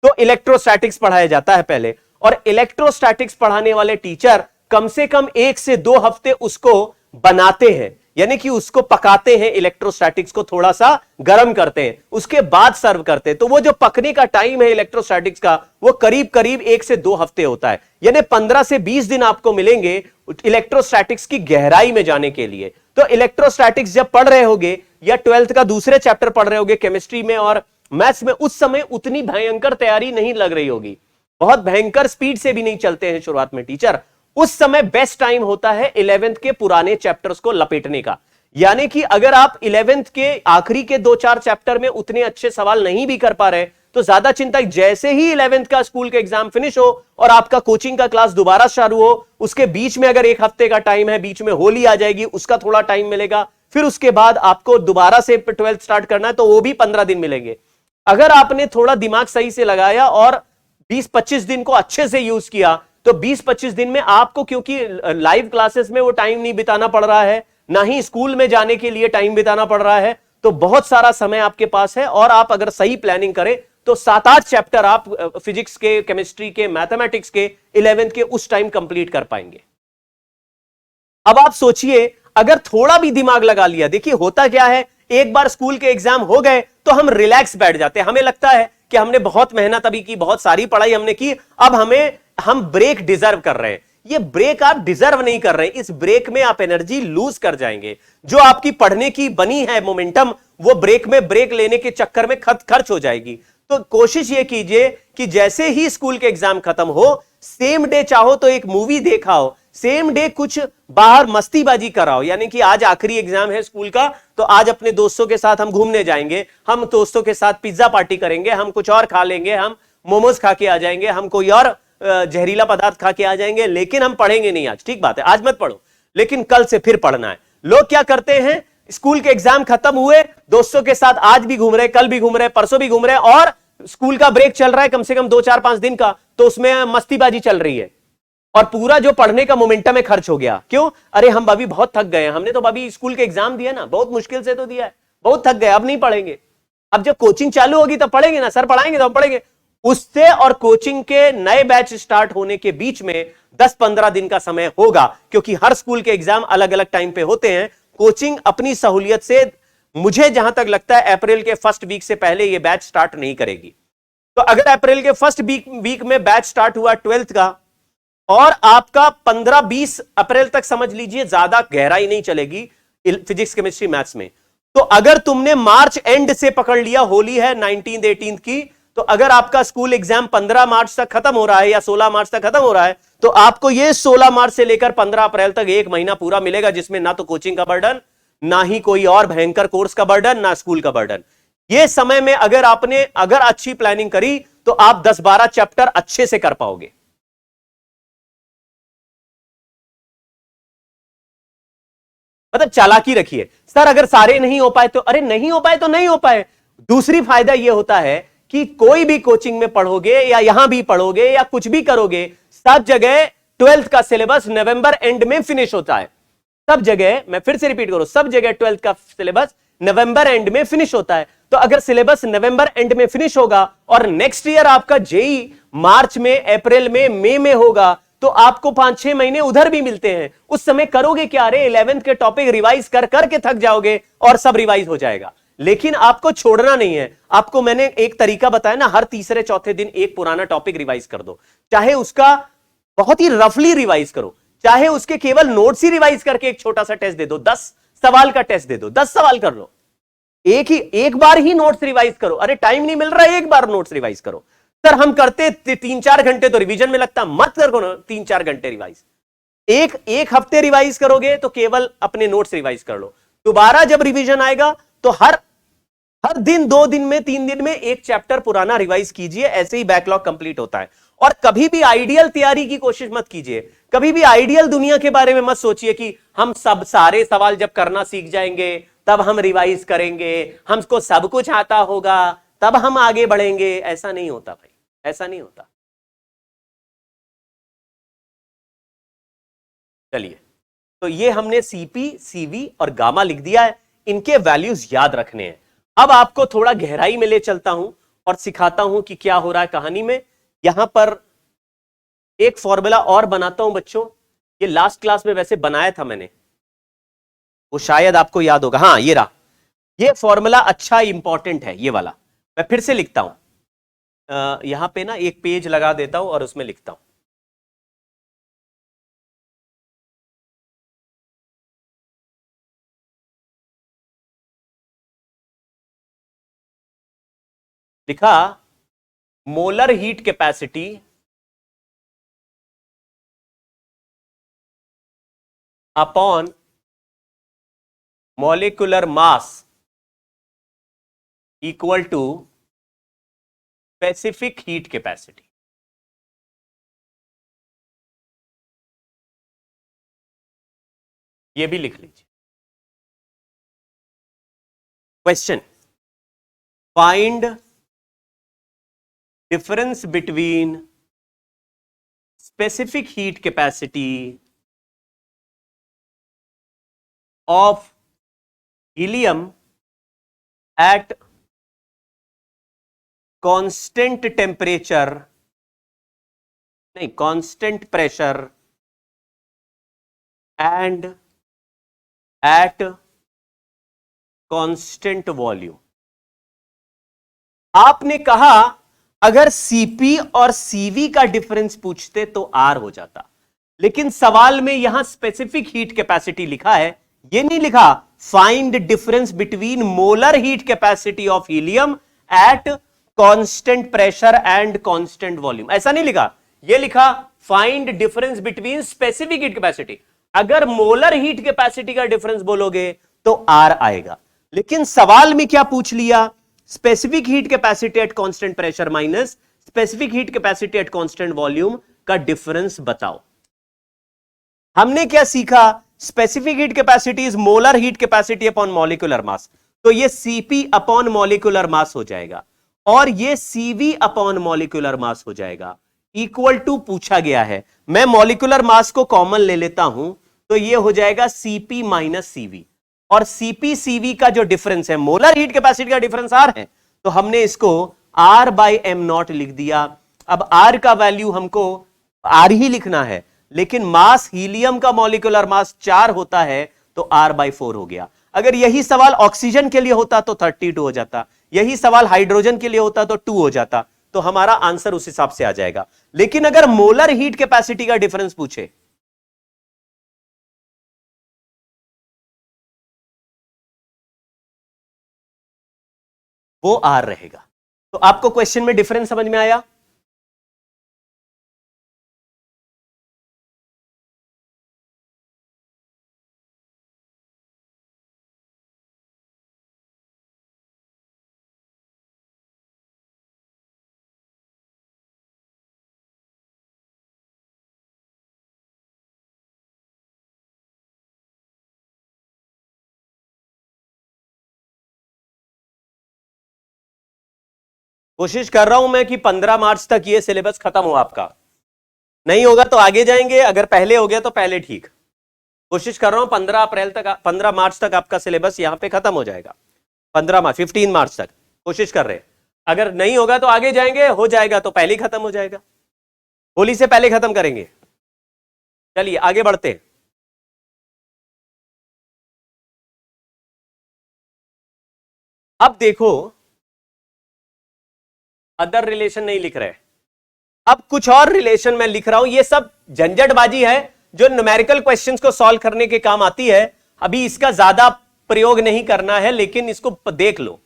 तो इलेक्ट्रोस्टैटिक्स पढ़ाया जाता है पहले। और इलेक्ट्रोस्टैटिक्स पढ़ाने वाले टीचर कम से कम 1 से 2 हफ्ते उसको बनाते हैं, यानी कि उसको पकाते हैं, इलेक्ट्रोस्टैटिक्स को थोड़ा सा गर्म करते हैं, उसके बाद सर्व करते हैं। तो वो जो पकने का टाइम है इलेक्ट्रोस्टैटिक्स का, वो करीब करीब 1 से 2 हफ्ते होता है। यानी 15 से 20 दिन आपको मिलेंगे इलेक्ट्रोस्टैटिक्स की गहराई में जाने के लिए। तो इलेक्ट्रोस्टैटिक्स जब पढ़ रहे होगे या 12th का दूसरे चैप्टर पढ़ रहे होगे केमिस्ट्री में और मैथ्स में, उस समय उतनी भयंकर तैयारी नहीं लग रही होगी, बहुत भयंकर स्पीड से भी नहीं चलते हैं शुरुआत में टीचर। उस समय बेस्ट टाइम होता है 11th के पुराने चैप्टर्स को लपेटने का। यानी कि अगर आप 11th के आखिरी के 2-4 चैप्टर में उतने अच्छे सवाल नहीं भी कर पा रहे तो ज्यादा चिंता, जैसे ही 11th का स्कूल का एग्जाम फिनिश हो और आपका कोचिंग का क्लास दोबारा शुरू हो, उसके बीच में अगर 1 हफ्ते का टाइम है, बीच में होली आ जाएगी, उसका थोड़ा टाइम मिलेगा, फिर उसके बाद आपको दोबारा से 12th स्टार्ट करना है तो वो भी 15 दिन मिलेंगे। अगर आपने थोड़ा दिमाग सही से लगाया और 20-25 दिन को अच्छे से यूज किया तो 20-25 दिन में आपको, क्योंकि लाइव क्लासेस में वो टाइम नहीं बिताना पड़ रहा है, ना ही स्कूल में जाने के लिए टाइम बिताना पड़ रहा है, तो बहुत सारा समय आपके पास है। और आप अगर सही प्लानिंग करें तो 7-8 चैप्टर आप फिजिक्स के, केमिस्ट्री के, मैथमेटिक्स के 11th के उस टाइम कंप्लीट कर पाएंगे। अब आप सोचिए, अगर थोड़ा भी दिमाग लगा लिया, देखिए होता क्या है, एक बार स्कूल के एग्जाम हो गए तो हम रिलैक्स बैठ जाते हैं, हमें लगता है कि हमने बहुत मेहनत अभी की, बहुत सारी पढ़ाई हमने की, अब हम ब्रेक डिजर्व कर रहे हैं। ये ब्रेक आप डिजर्व नहीं कर रहे हैं, इस ब्रेक में आप एनर्जी लूज कर जाएंगे। जो आपकी पढ़ने की बनी है मोमेंटम, वो ब्रेक में ब्रेक लेने के चक्कर में खर्च हो जाएगी। तो कोशिश ये कीजिए कि जैसे ही स्कूल के एग्जाम खत्म हो, सेम डे चाहो तो एक मूवी देखा हो, सेम डे कुछ बाहर मस्तीबाजी कराओ, यानी कि आज आखिरी एग्जाम है स्कूल का, तो आज अपने दोस्तों के साथ हम घूमने जाएंगे, हम दोस्तों के साथ पिज्जा पार्टी करेंगे, हम कुछ और खा लेंगे, हम मोमोज खा के आ जाएंगे, हम कोई और जहरीला पदार्थ खा के आ जाएंगे, लेकिन हम पढ़ेंगे नहीं आज। ठीक बात है, आज मत पढ़ो, लेकिन कल से फिर पढ़ना है। लोग क्या करते हैं, स्कूल के एग्जाम खत्म हुए, दोस्तों के साथ आज भी घूम रहे, कल भी घूम रहे, परसों भी घूम रहे, और स्कूल का ब्रेक चल रहा है कम से कम 2-4-5 दिन का, तो उसमें मस्तीबाजी चल रही है और पूरा जो पढ़ने का मोमेंटम है खर्च हो गया। क्यों? अरे हम अभी बहुत थक गए हैं, हमने तो अभी स्कूल के एग्जाम दिया ना, बहुत मुश्किल से तो दिया है, बहुत थक गए, अब नहीं पढ़ेंगे। अब जब कोचिंग चालू होगी तब पढ़ेंगे ना, सर पढ़ाएंगे तो हम पढ़ेंगे। उससे और कोचिंग के नए बैच स्टार्ट होने के बीच में 10-15 दिन का समय होगा, क्योंकि हर स्कूल के एग्जाम अलग अलग टाइम पे होते हैं। कोचिंग अपनी सहूलियत से, मुझे जहां तक लगता है, अप्रैल के फर्स्ट वीक से पहले यह बैच स्टार्ट नहीं करेगी। तो अगर अप्रैल के फर्स्ट वीक में बैच स्टार्ट हुआ 12th का, और आपका 15-20 अप्रैल तक समझ लीजिए, ज्यादा गहराई नहीं चलेगी फिजिक्स केमिस्ट्री मैथ्स में, तो अगर तुमने मार्च एंड से पकड़ लिया, होली है 19th 18th की, तो अगर आपका स्कूल एग्जाम 15 मार्च तक खत्म हो रहा है या 16 मार्च तक खत्म हो रहा है, तो आपको ये 16 मार्च से लेकर 15 अप्रैल तक एक महीना पूरा मिलेगा, जिसमें ना तो कोचिंग का बर्डन, ना ही कोई और भयंकर कोर्स का बर्डन, ना स्कूल का बर्डन। ये समय में अगर आपने अच्छी प्लानिंग करी तो आप 10-12 चैप्टर अच्छे से कर पाओगे। मतलब चालाकी रखिए। सर अगर सारे नहीं हो पाए तो, अरे नहीं हो पाए तो नहीं हो पाए। दूसरी फायदा यह होता है कि कोई भी कोचिंग में पढ़ोगे या यहां भी पढ़ोगे या कुछ भी करोगे, सब जगह 12th का सिलेबस नवंबर एंड में फिनिश होता है। सब जगह, मैं फिर से रिपीट करूं, सब जगह 12th का सिलेबस नवंबर एंड में फिनिश होता है। तो अगर सिलेबस नवंबर एंड में फिनिश होगा और नेक्स्ट ईयर आपका जेई मार्च में, अप्रैल में, मई में होगा, तो आपको 5-6 महीने उधर भी मिलते हैं। उस समय करोगे क्या? अरे 11th के टॉपिक रिवाइज कर करके थक जाओगे और सब रिवाइज हो जाएगा। लेकिन आपको छोड़ना नहीं है। आपको मैंने एक तरीका बताया ना, हर तीसरे चौथे दिन एक पुराना टॉपिक रिवाइज कर दो, चाहे उसका बहुत ही रफली रिवाइज करो, चाहे उसके केवल नोट्स ही रिवाइज करके एक छोटा सा टेस्ट दे दो, 10 सवाल का टेस्ट दे दो, 10 सवाल कर लो, एक बार ही नोट्स रिवाइज करो। अरे टाइम नहीं मिल रहा है, एक बार नोट्स रिवाइज करो। सर हम करते 3-4 घंटे तो रिवीजन में लगता, मत करो 3-4 घंटे रिवाइज, एक हफ्ते रिवाइज करोगे तो केवल अपने नोट्स रिवाइज कर लो। दोबारा जब रिवीजन आएगा तो हर दिन, 2 दिन में, 3 दिन में एक चैप्टर पुराना रिवाइज कीजिए। ऐसे ही बैकलॉग कंप्लीट होता है। और कभी भी आइडियल तैयारी की कोशिश मत कीजिए, कभी भी आइडियल दुनिया के बारे में मत सोचिए कि हम सब सारे सवाल जब करना सीख जाएंगे तब हम रिवाइज करेंगे, हमको सब कुछ आता होगा तब हम आगे बढ़ेंगे। ऐसा नहीं होता भाई, ऐसा नहीं होता। चलिए, तो ये हमने सीपी, सीवी और गामा लिख दिया है, इनके वैल्यूज याद रखने हैं। अब आपको थोड़ा गहराई में ले चलता हूं और सिखाता हूं कि क्या हो रहा है कहानी में। यहां पर एक फॉर्मूला और बनाता हूं बच्चों, ये लास्ट क्लास में वैसे बनाया था मैंने, वो शायद आपको याद होगा। हाँ ये रहा, ये फॉर्मूला अच्छा इंपॉर्टेंट है ये वाला। मैं फिर से लिखता हूं, यहां पे ना एक पेज लगा देता हूं और उसमें लिखता हूं। लिखा molar heat capacity upon molecular mass equal to specific heat capacity. ये भी लिख लीजिए। Question, find difference between specific heat capacity of helium at constant temperature, नहीं constant pressure and at constant volume। आपने कहा अगर सीपी और सीवी का डिफरेंस पूछते तो आर हो जाता, लेकिन सवाल में यहां स्पेसिफिक हीट कैपेसिटी लिखा है, ये नहीं लिखा find difference between molar heat capacity of helium at constant pressure and constant volume, ऐसा नहीं लिखा। ये लिखा find difference between specific heat capacity. अगर मोलर हीट कैपेसिटी का डिफरेंस बोलोगे तो आर आएगा, लेकिन सवाल में क्या पूछ लिया, specific heat capacity at constant pressure minus specific heat capacity at constant volume का डिफरेंस बताओ। हमने क्या सीखा, specific heat capacity is molar heat capacity upon molecular मास, तो ये सीपी अपॉन मॉलिक्यूलर मास हो जाएगा और ये सीवी अपॉन मॉलिक्यूलर मास हो जाएगा। इक्वल टू पूछा गया है, मैं मॉलिक्यूलर मास को कॉमन ले लेता हूं तो ये हो जाएगा सीपी माइनस सीवी, और सीपी सीवी का जो डिफरेंस है, मोलर हीट कैपेसिटी का डिफरेंस आर है, तो हमने इसको आर बाई एम नॉट लिख दिया। अब आर का वैल्यू हमको आर ही लिखना है, लेकिन मास हीलियम का मॉलिक्यूलर मास 4 होता है तो आर बाई 4 हो गया। अगर यही सवाल ऑक्सीजन के लिए होता तो 32 हो जाता, यही सवाल हाइड्रोजन के लिए होता तो 2 हो जाता, तो हमारा आंसर उस हिसाब से आ जाएगा। लेकिन अगर मोलर हीट कैपेसिटी का डिफरेंस पूछे, वो आर रहेगा। तो आपको क्वेश्चन में डिफरेंस समझ में आया? कोशिश कर रहा हूं मैं कि 15 मार्च तक ये सिलेबस खत्म हो आपका। नहीं होगा तो आगे जाएंगे, अगर पहले हो गया तो पहले ठीक। कोशिश कर रहा हूं 15 मार्च तक आपका सिलेबस यहां पे खत्म हो जाएगा। 15 मार्च तक कोशिश कर रहे हैं। अगर नहीं होगा तो आगे जाएंगे, हो जाएगा तो पहले ही खत्म हो जाएगा, होली से पहले खत्म करेंगे। चलिए आगे बढ़ते हैं। अब देखो, अदर रिलेशन नहीं लिख रहे, अब कुछ और रिलेशन मैं लिख रहा हूं। ये सब झंझटबाजी है जो न्यूमेरिकल क्वेश्चंस को सॉल्व करने के काम आती है, अभी इसका ज्यादा प्रयोग नहीं करना है, लेकिन इसको देख लो।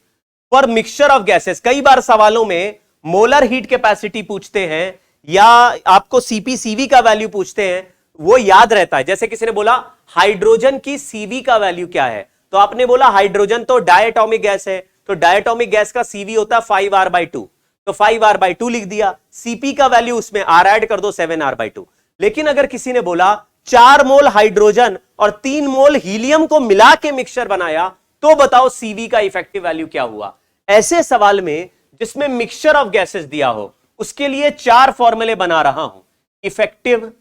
फॉर मिक्सचर ऑफ गैसेस, कई बार सवालों में मोलर हीट कैपेसिटी पूछते हैं या आपको सीपी सीवी का वैल्यू पूछते हैं, वो याद रहता है। जैसे किसी ने बोला हाइड्रोजन की सीवी का वैल्यू क्या है, तो आपने बोला हाइड्रोजन तो डायटोमिक गैस है, तो डायटोमिक गैस का सीवी होता है 5r/2, तो 5r/2 लिख दिया। सीपी का वैल्यू उसमें r ऐड कर दो 7r/2। लेकिन अगर किसी ने बोला 4 मोल हाइड्रोजन और 3 मोल हीलियम को मिला के मिक्सचर बनाया, तो बताओ सीवी का इफेक्टिव वैल्यू क्या हुआ। ऐसे सवाल में जिसमें मिक्सचर ऑफ गैसेस दिया हो, उसके लिए 4 फॉर्मूले बना रहा हूं। इफेक्टिव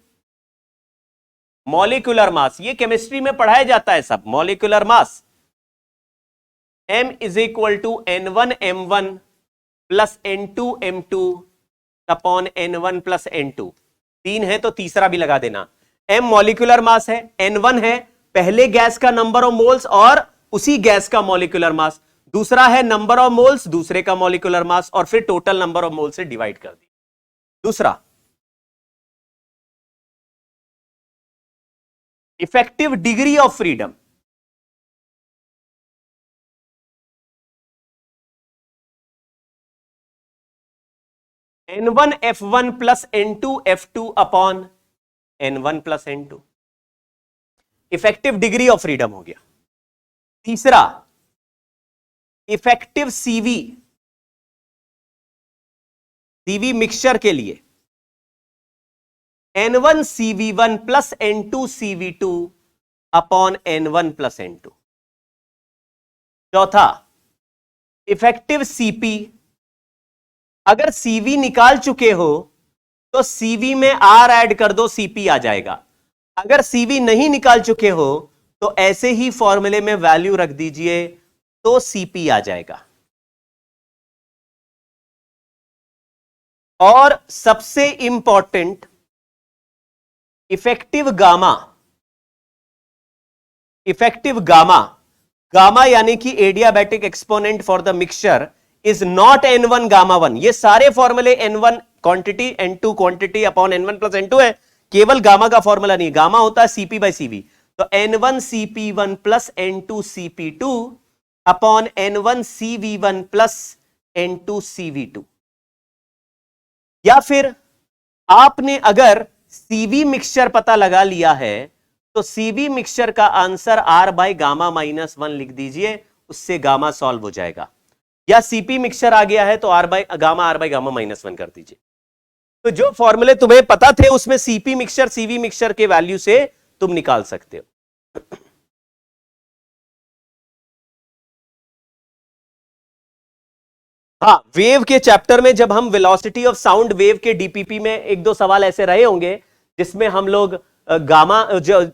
मॉलिक्यूलर मास, ये केमिस्ट्री में पढ़ाया जाता है सब। Molecular mass m is equal to n1m1 plus n2m2 upon n1 plus n2। 3 है तो तीसरा भी लगा देना। m मॉलिक्यूलर मास है, n1 है पहले गैस का नंबर ऑफ मोल्स और उसी गैस का मॉलिक्यूलर मास, दूसरा है नंबर ऑफ मोल्स दूसरे का मॉलिक्यूलर मास, और फिर टोटल नंबर ऑफ मोल्स से डिवाइड कर दी। दूसरा effective degree of freedom, n1f1 plus n2f2 upon n1 plus n2, effective degree of freedom हो गया। तीसरा इफेक्टिव सीवी, सीवी मिक्सचर के लिए n1cv1 plus n2cv2 upon n1 plus n2। चौथा इफेक्टिव सीपी, अगर सीवी निकाल चुके हो तो सीवी में आर ऐड कर दो, सीपी आ जाएगा। अगर सीवी नहीं निकाल चुके हो तो ऐसे ही फॉर्मूले में वैल्यू रख दीजिए तो सीपी आ जाएगा। और सबसे important effective gamma, effective gamma, gamma यानी कि adiabatic exponent for the mixture is not n1 gamma 1। ये सारे फॉर्मूले n1 quantity n2 quantity upon n1 plus n2 है, केवल गामा का फॉर्मूला नहीं। गामा होता है सीपी बाई सीवी, तो n1 cp1 plus n2 cp2 upon n1 cv1 plus n2 cv2। या फिर आपने अगर सीवी मिक्सचर पता लगा लिया है तो सीवी मिक्सचर का answer R by gamma minus 1 लिख दीजिए, उससे गामा सॉल्व हो जाएगा। या सीपी मिक्सचर आ गया है तो R बाई गामा माइनस 1 कर दीजिए। तो जो फॉर्मूले तुम्हें पता थे उसमें सीपी मिक्सचर सीवी मिक्सचर के वैल्यू से तुम निकाल सकते हो। हाँ, वेव के चैप्टर में जब हम वेलोसिटी ऑफ साउंड वेव के डीपीपी में एक दो सवाल ऐसे रहे होंगे जिसमें हम लोग गामा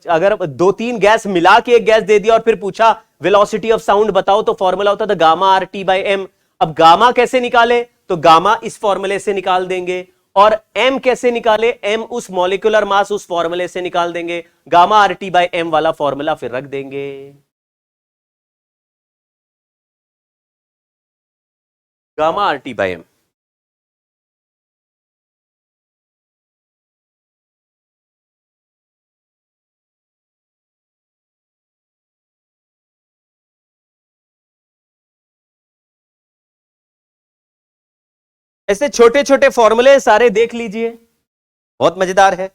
अगर 2-3 गैस मिला के एक गैस दे दिया और फिर पूछा वेलोसिटी ऑफ साउंड बताओ तो फॉर्मूला होता था gamma R T by M. अब गामा कैसे निकाले तो गामा इस फॉर्मूले से निकाल देंगे, और एम कैसे निकाले, एम उस मॉलिक्यूलर मास उस फॉर्मूले से निकाल देंगे, gamma R T by M वाला फॉर्मूला फिर रख देंगे। Gamma R T by M. ऐसे छोटे छोटे फॉर्मूले सारे देख लीजिए, बहुत मजेदार है।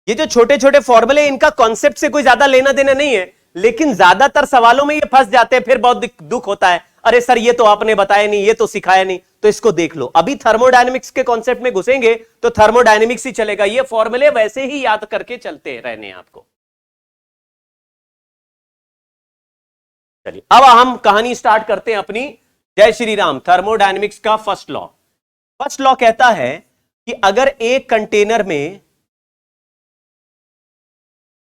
ये जो छोटे छोटे फॉर्मूले इनका कॉन्सेप्ट से कोई ज्यादा लेना देना नहीं है, लेकिन ज्यादातर सवालों में ये फंस जाते हैं, फिर बहुत दुख होता है, अरे सर ये तो आपने बताया नहीं, ये तो सिखाया नहीं। तो इसको देख लो, अभी थर्मोडायनेमिक्स के कॉन्सेप्ट में घुसेंगे तो थर्मोडायनेमिक्स ही चलेगा, ये फॉर्मूले वैसे ही याद करके चलते रहने आपको। चलिए अब हम कहानी स्टार्ट करते हैं अपनी। जय श्री राम। थर्मोडायनेमिक्स का फर्स्ट लॉ। फर्स्ट लॉ कहता है कि अगर एक कंटेनर में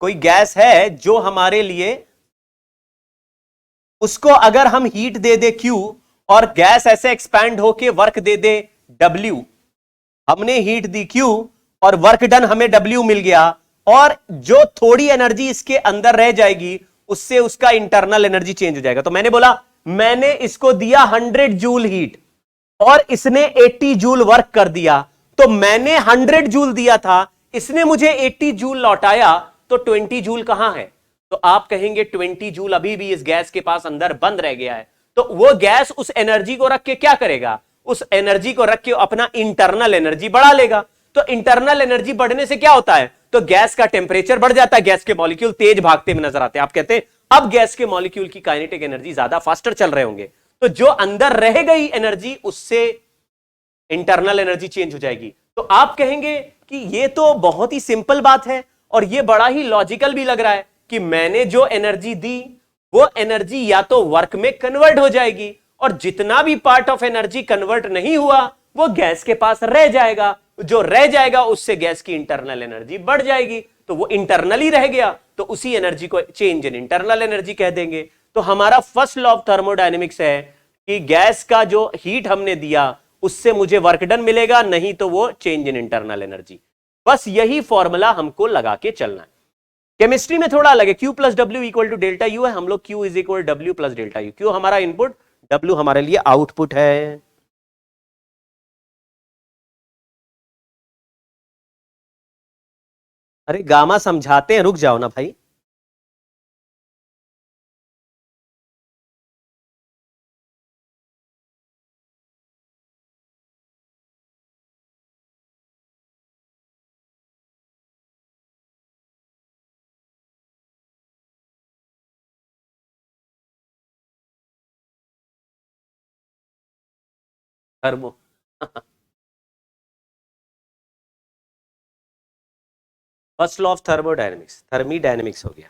कोई गैस है जो हमारे लिए, उसको अगर हम हीट दे दे Q और गैस ऐसे एक्सपैंड होके वर्क दे दे W, हमने हीट दी Q और वर्क डन हमें W मिल गया, और जो थोड़ी एनर्जी इसके अंदर रह जाएगी उससे उसका इंटरनल एनर्जी चेंज हो जाएगा। तो मैंने बोला मैंने इसको दिया 100 जूल हीट और इसने 80 जूल वर्क कर दिया, तो मैंने 100 जूल दिया था, इसने मुझे 80 जूल लौटाया, तो 20 जूल कहां है? तो आप कहेंगे 20 जूल अभी भी इस गैस के पास अंदर बंद रह गया है। तो वो गैस उस एनर्जी को रख के क्या करेगा? उस एनर्जी को रख के अपना इंटरनल एनर्जी बढ़ा लेगा। तो इंटरनल एनर्जी बढ़ने से क्या होता है? तो गैस का टेम्परेचर बढ़ जाता है, गैस के मॉलिक्यूल तेज भागते हुए नजर आते हैं। आप कहते हैं अब गैस के मॉलिक्यूल की काइनेटिक एनर्जी ज्यादा फास्टर चल रहे होंगे, तो जो अंदर रह गई एनर्जी उससे इंटरनल एनर्जी चेंज हो जाएगी। तो आप कहेंगे कि ये तो बहुत ही सिंपल बात है और ये बड़ा ही लॉजिकल भी लग रहा है कि मैंने जो एनर्जी दी वो एनर्जी या तो वर्क में कन्वर्ट हो जाएगी, और जितना भी पार्ट ऑफ एनर्जी कन्वर्ट नहीं हुआ वो गैस के पास रह जाएगा, जो रह जाएगा उससे गैस की इंटरनल एनर्जी बढ़ जाएगी, तो वो इंटरनली रह गया, तो उसी एनर्जी को चेंज इन इंटरनल एनर्जी कह देंगे। तो हमारा फर्स्ट लॉ ऑफ थर्मोडायनेमिक्स है कि गैस का जो हीट हमने दिया उससे मुझे वर्क डन मिलेगा, नहीं तो वो चेंज इन इंटरनल एनर्जी। बस यही फॉर्मूला हमको लगा के चलना है। केमिस्ट्री में थोड़ा अलग है, Q plus W equal to delta U है, हम लोग Q is equal W plus delta U. Q हमारा इनपुट, W हमारे लिए आउटपुट है। अरे गामा समझाते हैं, रुक जाओ ना भाई। Thermo first law of thermodynamics thermodynamics हो गया।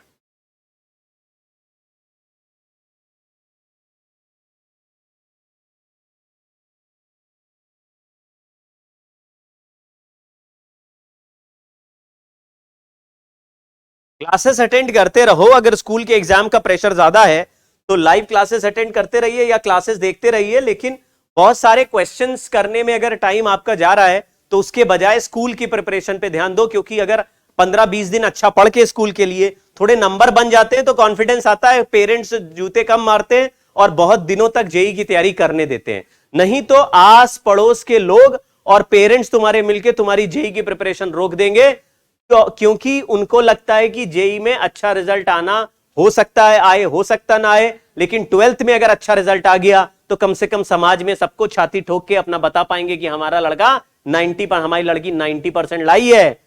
क्लासेस अटेंड करते रहो, अगर स्कूल के एग्जाम का प्रेशर ज्यादा है तो लाइव क्लासेस अटेंड करते रहिए या क्लासेस देखते रहिए, लेकिन बहुत सारे क्वेश्चंस करने में अगर टाइम आपका जा रहा है तो उसके बजाय स्कूल की प्रिपरेशन पे ध्यान दो, क्योंकि अगर 15-20 दिन अच्छा पढ़ के स्कूल के लिए थोड़े नंबर बन जाते हैं तो कॉन्फिडेंस आता है, पेरेंट्स जूते कम मारते हैं और बहुत दिनों तक जेई की तैयारी करने देते हैं। नहीं तो आस पड़ोस के लोग और पेरेंट्स तुम्हारे मिलकर तुम्हारी जेई की प्रिपरेशन रोक देंगे, तो क्योंकि उनको लगता है कि जेई में अच्छा रिजल्ट आना हो सकता है आए, हो सकता ना आए, लेकिन 12th में अगर अच्छा रिजल्ट आ गया तो कम से कम समाज में सबको छाती ठोक के अपना बता पाएंगे कि हमारा लड़का 90 पर, हमारी लड़की 90% लाई है।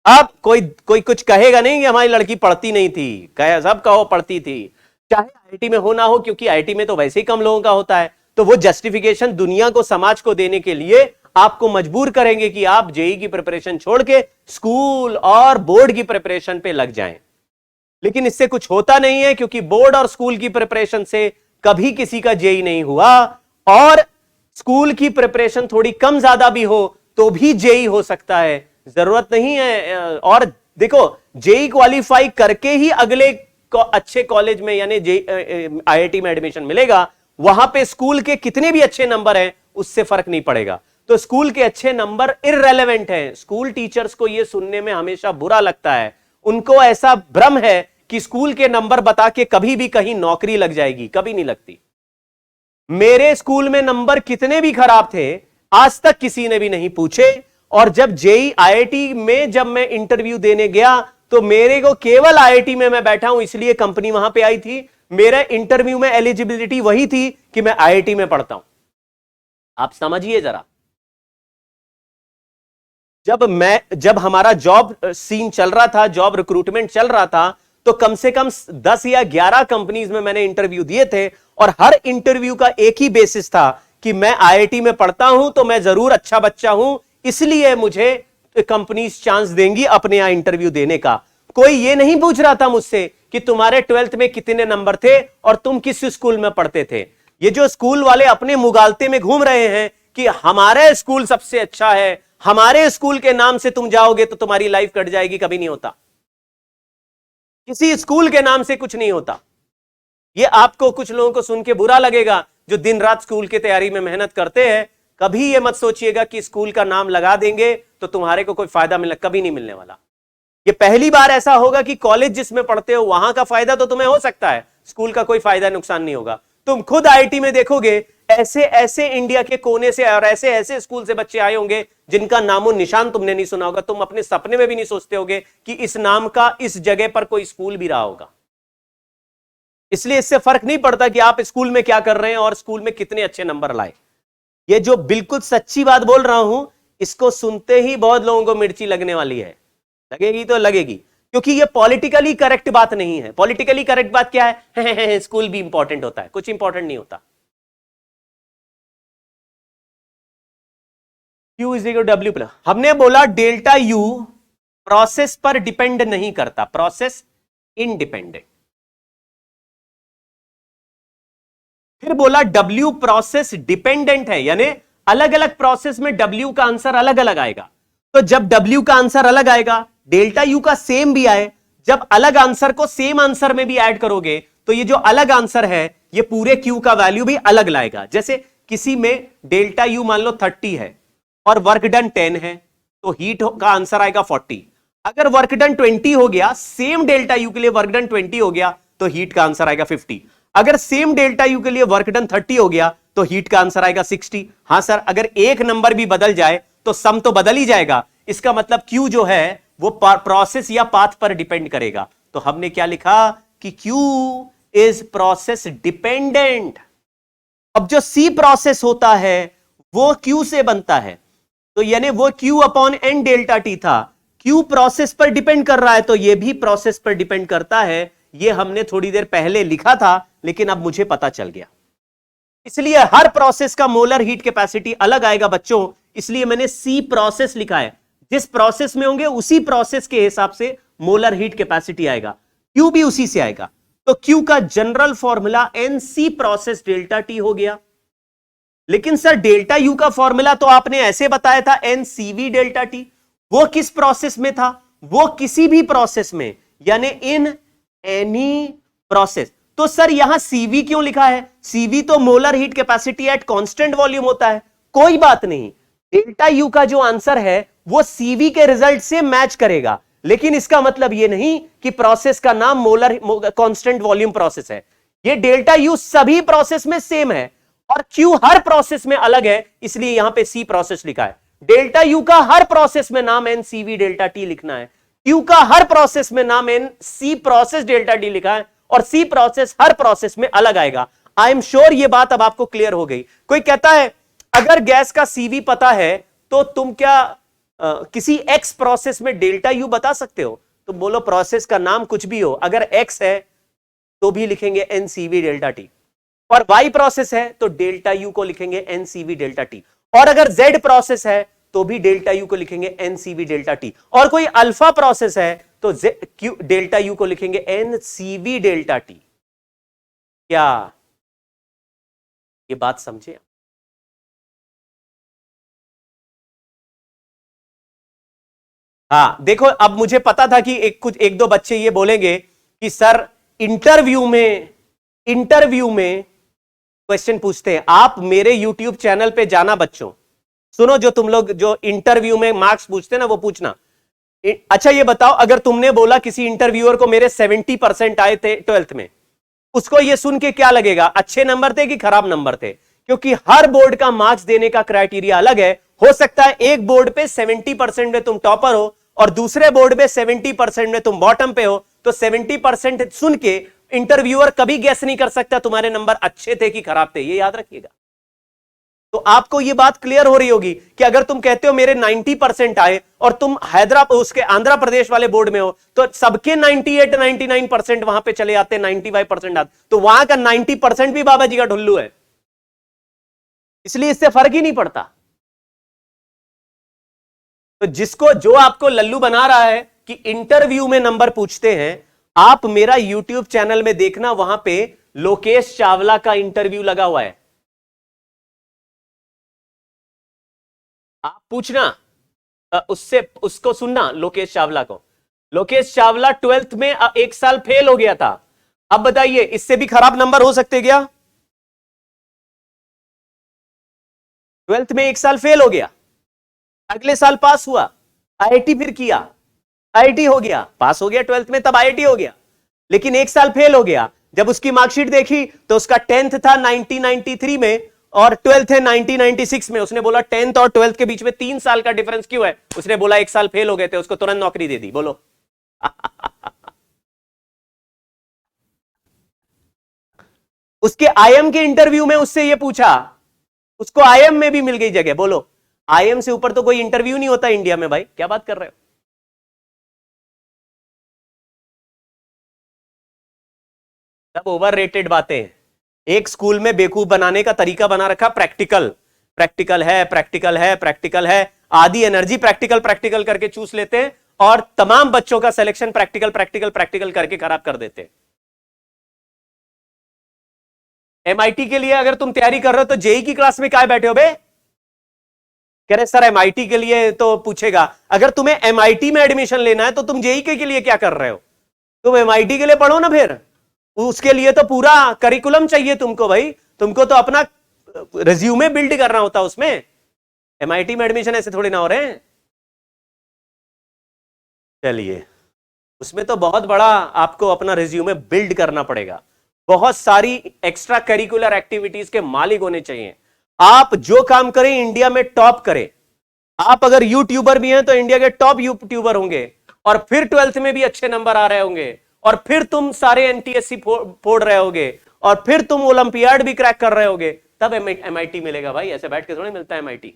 अब कोई कुछ कहेगा नहीं कि हमारी लड़की पढ़ती नहीं थी, कहे सब कहो पढ़ती थी, चाहे आईआईटी में हो ना हो, क्योंकि आईआईटी में तो वैसे ही कम लोगों का होता है। तो वो जस्टिफिकेशन दुनिया को, समाज को देने के लिए आपको मजबूर करेंगे कि आप जेईई की प्रिपरेशन छोड़ के स्कूल और बोर्ड की प्रिपरेशन पे लग जाएं। लेकिन इससे कुछ होता नहीं है, क्योंकि बोर्ड और स्कूल की प्रिपरेशन से कभी किसी का जेईई नहीं हुआ, और स्कूल की प्रिपरेशन थोड़ी कम ज्यादा भी हो तो भी जेईई हो सकता है, जरूरत नहीं है। और देखो, जेईई क्वालिफाई करके ही अगले अच्छे कॉलेज में यानी आईआईटी में एडमिशन मिलेगा। वहां पे स्कूल के कितने भी अच्छे नंबर हैं उससे फर्क नहीं पड़ेगा। तो स्कूल के अच्छे नंबर इररेलेवेंट हैं। स्कूल टीचर्स को यह सुनने में हमेशा बुरा लगता है, उनको ऐसा भ्रम है कि स्कूल के नंबर बता के कभी भी कहीं नौकरी लग जाएगी, कभी नहीं लगती। मेरे स्कूल में नंबर कितने भी खराब थे, आज तक किसी ने भी नहीं पूछे। और जब जेईई आईआईटी में जब मैं इंटरव्यू देने गया तो मेरे को केवल आईआईटी में मैं बैठा हूं इसलिए कंपनी वहां पे आई थी। मेरे इंटरव्यू में एलिजिबिलिटी वही थी कि मैं आईआईटी में पढ़ता हूं। आप समझिए जरा, जब हमारा जॉब सीन चल रहा था, जॉब रिक्रूटमेंट चल रहा था, तो कम से कम 10 या 11 कंपनीज में मैंने इंटरव्यू दिए थे, और हर इंटरव्यू का एक ही बेसिस था कि मैं आईआईटी में पढ़ता हूं तो मैं जरूर अच्छा बच्चा हूं, इसलिए मुझे कंपनीज चांस देंगी अपने यहां इंटरव्यू देने का। कोई ये नहीं पूछ रहा था मुझसे कि तुम्हारे 12th में कितने नंबर थे और तुम किस स्कूल में पढ़ते थे। ये जो स्कूल वाले अपने मुगालते में घूम रहे हैं कि हमारे स्कूल सबसे अच्छा है, हमारे स्कूल के नाम से तुम जाओगे तो तुम्हारी लाइफ कट जाएगी, कभी नहीं होता। किसी स्कूल के नाम से कुछ नहीं होता। ये आपको, कुछ लोगों को सुन के बुरा लगेगा जो दिन रात स्कूल की तैयारी में मेहनत करते हैं। कभी ये मत सोचिएगा कि स्कूल का नाम लगा देंगे तो तुम्हारे को कोई फायदा मिलना, कभी नहीं मिलने वाला। ये पहली बार ऐसा होगा कि कॉलेज जिसमें पढ़ते हो वहां का फायदा तो तुम्हें हो सकता है, स्कूल का कोई फायदा नुकसान नहीं होगा। तुम खुद आईआईटी में देखोगे, ऐसे ऐसे इंडिया के कोने से और ऐसे ऐसे स्कूल से बच्चे आए होंगे जिनका नामो निशान तुमने नहीं सुना होगा। तुम अपने सपने में भी नहीं सोचते होगे कि इस नाम का इस जगह पर कोई स्कूल भी रहा होगा। इसलिए इससे फर्क नहीं पड़ता कि आप स्कूल में क्या कर रहे हैं और स्कूल में कितने अच्छे नंबर लाए। ये जो बिल्कुल सच्ची बात बोल रहा हूं, इसको सुनते ही बहुत लोगों को मिर्ची लगने वाली है। लगेगी तो लगेगी, क्योंकि ये पॉलिटिकली करेक्ट बात नहीं है। पॉलिटिकली करेक्ट बात क्या है? स्कूल भी इंपॉर्टेंट होता है, कुछ इंपॉर्टेंट नहीं होता। Q is equal W plus, हमने बोला डेल्टा U प्रोसेस पर डिपेंड नहीं करता, प्रोसेस इंडिपेंडेंट। फिर बोला W प्रोसेस डिपेंडेंट है, यानी अलग अलग प्रोसेस में W का आंसर अलग अलग आएगा। तो जब W का आंसर अलग आएगा, डेल्टा U का सेम भी आए। जब अलग आंसर को सेम आंसर में भी ऐड करोगे तो ये जो अलग आंसर है ये पूरे Q का वैल्यू भी अलग लाएगा। जैसे किसी में डेल्टा U मान लो 30 है और वर्क डन 10 है, तो हीट का आंसर आएगा 40। अगर वर्क डन 20 हो गया, सेम डेल्टा U के लिए वर्क डन 20 हो गया, तो हीट का आंसर आएगा 50। अगर सेम डेल्टा U के लिए वर्क डन 30 हो गया तो हीट का आंसर आएगा 60। हां सर, अगर एक नंबर भी बदल जाए तो सम तो बदल ही जाएगा। इसका मतलब Q जो है वो प्रोसेस या पाथ पर डिपेंड करेगा। तो हमने क्या लिखा कि Q इज प्रोसेस डिपेंडेंट। अब जो C प्रोसेस होता है वो Q से बनता है, तो यानी वो Q upon N delta T था। Q प्रोसेस पर डिपेंड कर रहा है तो ये भी प्रोसेस पर डिपेंड करता है। ये हमने थोड़ी देर पहले लिखा था, लेकिन अब मुझे पता चल गया। इसलिए हर प्रोसेस का मोलर हीट कैपेसिटी अलग आएगा बच्चों, इसलिए मैंने C प्रोसेस लिखा है। जिस प्रोसेस में होंगे उसी प्रोसेस के हिसाब से मोलर हीट कैपेसिटी आएगा, Q भी उसी से आएगा। तो Q का general formula NC process delta T हो गया। लेकिन सर डेल्टा U का फॉर्मूला तो आपने ऐसे बताया था NCV डेल्टा T, वो किस प्रोसेस में था? वो किसी भी प्रोसेस में, यानी इन एनी प्रोसेस। तो सर यहां CV क्यों लिखा है? CV तो molar heat capacity at constant volume होता है। कोई बात नहीं, डेल्टा U का जो आंसर है वो CV के रिजल्ट से मैच करेगा, लेकिन इसका मतलब यह नहीं कि प्रोसेस का नाम मोलर कांस्टेंट वॉल्यूम प्रोसेस है। ये डेल्टा U सभी प्रोसेस में सेम है और Q हर प्रोसेस में अलग है, इसलिए यहां पे C प्रोसेस लिखा है। डेल्टा U का हर प्रोसेस में नाम NCV डेल्टा T लिखना है, Q का हर प्रोसेस में नाम NC प्रोसेस डेल्टा D लिखा है, और C प्रोसेस हर प्रोसेस में अलग आएगा। आई एम श्योर ये बात अब आपको क्लियर हो गई। कोई कहता है अगर गैस का सीवी पता है तो तुम क्या किसी एक्स प्रोसेस में डेल्टा यू बता सकते हो? तो बोलो प्रोसेस का नाम कुछ भी हो, अगर एक्स है तो भी लिखेंगे एनसीवी डेल्टा टी, और वाई प्रोसेस है तो डेल्टा यू को लिखेंगे एनसीवी डेल्टा टी, और अगर जेड प्रोसेस है तो भी डेल्टा यू को लिखेंगे एनसीवी डेल्टा टी, और कोई अल्फा प्रोसेस है तो क्यू डेल्टा यू को लिखेंगे एनसीवी डेल्टा टी। क्या ये बात समझे? हाँ देखो, अब मुझे पता था कि एक दो बच्चे ये बोलेंगे कि सर इंटरव्यू में क्वेश्चन पूछते हैं। आप मेरे YouTube चैनल पे जाना बच्चों, सुनो, जो तुम लोग जो इंटरव्यू में मार्क्स पूछते ना वो पूछना। अच्छा ये बताओ, अगर तुमने बोला किसी इंटरव्यूअर को मेरे 70% आए थे 12th में, उसको ये सुन के क्या लगेगा, अच्छे नंबर थे कि खराब नंबर थे? क्योंकि हर बोर्ड का मार्क्स देने का क्राइटेरिया अलग है। हो सकता है एक बोर्ड पे 70% में तुम टॉपर हो और दूसरे बोर्ड पे 70% में तुम बॉटम पे हो, तो 70% सुन के इंटरव्यूअर कभी गैस नहीं कर सकता तुम्हारे नंबर अच्छे थे कि खराब थे, ये याद रखिएगा। तो आपको ये बात क्लियर हो रही होगी कि अगर तुम कहते हो मेरे 90% आए और तुम हैदराबाद उसके आंध्र प्रदेश वाले बोर्ड में हो तो सबके 98-99% वहां पे चले जाते, 95% आते, तो वहां का 90% भी बाबा जी का ढुल्लू है, इसलिए इससे फर्क ही नहीं पड़ता। तो जो आपको लल्लू बना रहा है कि इंटरव्यू में नंबर पूछते हैं, आप मेरा यूट्यूब चैनल में देखना, वहां पे लोकेश चावला का इंटरव्यू लगा हुआ है, आप पूछना उसको सुनना, लोकेश चावला को। लोकेश चावला 12th में एक साल फेल हो गया था। अब बताइए इससे भी खराब नंबर हो सकते क्या? 12th में एक साल फेल हो गया, अगले साल पास हुआ, आईआईटी फिर किया, आईआईटी हो गया, पास हो गया 12th में, तब आईआईटी हो गया, लेकिन एक साल फेल हो गया। जब उसकी मार्कशीट देखी तो उसका 10th था 1993 में और 12th है 1996 में। उसने बोला 10th और 12th के बीच में 3 साल का डिफरेंस क्यों है? उसने बोला एक साल फेल हो गए थे, उसको तुरंत नौकरी दे दी। बोलो उसके आईएम के इंटरव्यू में उससे ये पूछा, उसको आईएम में भी मिल गई जगह। बोलो आईएम से ऊपर तो कोई इंटरव्यू नहीं होता इंडिया में भाई, क्या बात कर रहे हो? सब ओवररेटेड बातें हैं। एक स्कूल में बेवकूफ बनाने का तरीका बना रखा, प्रैक्टिकल प्रैक्टिकल है, प्रैक्टिकल है, प्रैक्टिकल है, आधी एनर्जी प्रैक्टिकल प्रैक्टिकल करके चूस लेते हैं और तमाम बच्चों का सिलेक्शन प्रैक्टिकल प्रैक्टिकल प्रैक्टिकल करके खराब कर देते हैं। एमआईटी के लिए अगर तुम तैयारी कर रहे हो तो जेई की क्लास में क्या बैठे हो बे? कह रहे सर एमआईटी के लिए तो पूछेगा, अगर तुम्हें एमआईटी में एडमिशन लेना है तो तुम जेई के लिए क्या कर रहे हो? तुम एमआईटी के लिए पढ़ो ना, फिर उसके लिए तो पूरा करिकुलम चाहिए तुमको भाई, तुमको तो अपना रिज्यूमे बिल्ड करना होता उसमें। एमआईटी में एडमिशन ऐसे थोड़ी ना हो रहे हैं। चलिए, उसमें तो बहुत बड़ा आपको अपना रिज्यूमे बिल्ड करना पड़ेगा, बहुत सारी एक्स्ट्रा करिकुलर एक्टिविटीज के मालिक होने चाहिए। आप जो काम करें इंडिया में टॉप करें। आप अगर यूट्यूबर भी हैं तो इंडिया के टॉप यूट्यूबर होंगे, और फिर 12th में भी अच्छे नंबर आ रहे होंगे, और फिर तुम सारे एनटीएससी फोड़ रहे होगे, और फिर तुम ओलंपियाड भी क्रैक कर रहे होगे, तब एमआईटी मिलेगा भाई, ऐसे बैठ के थोड़ी मिलता है एमआईटी।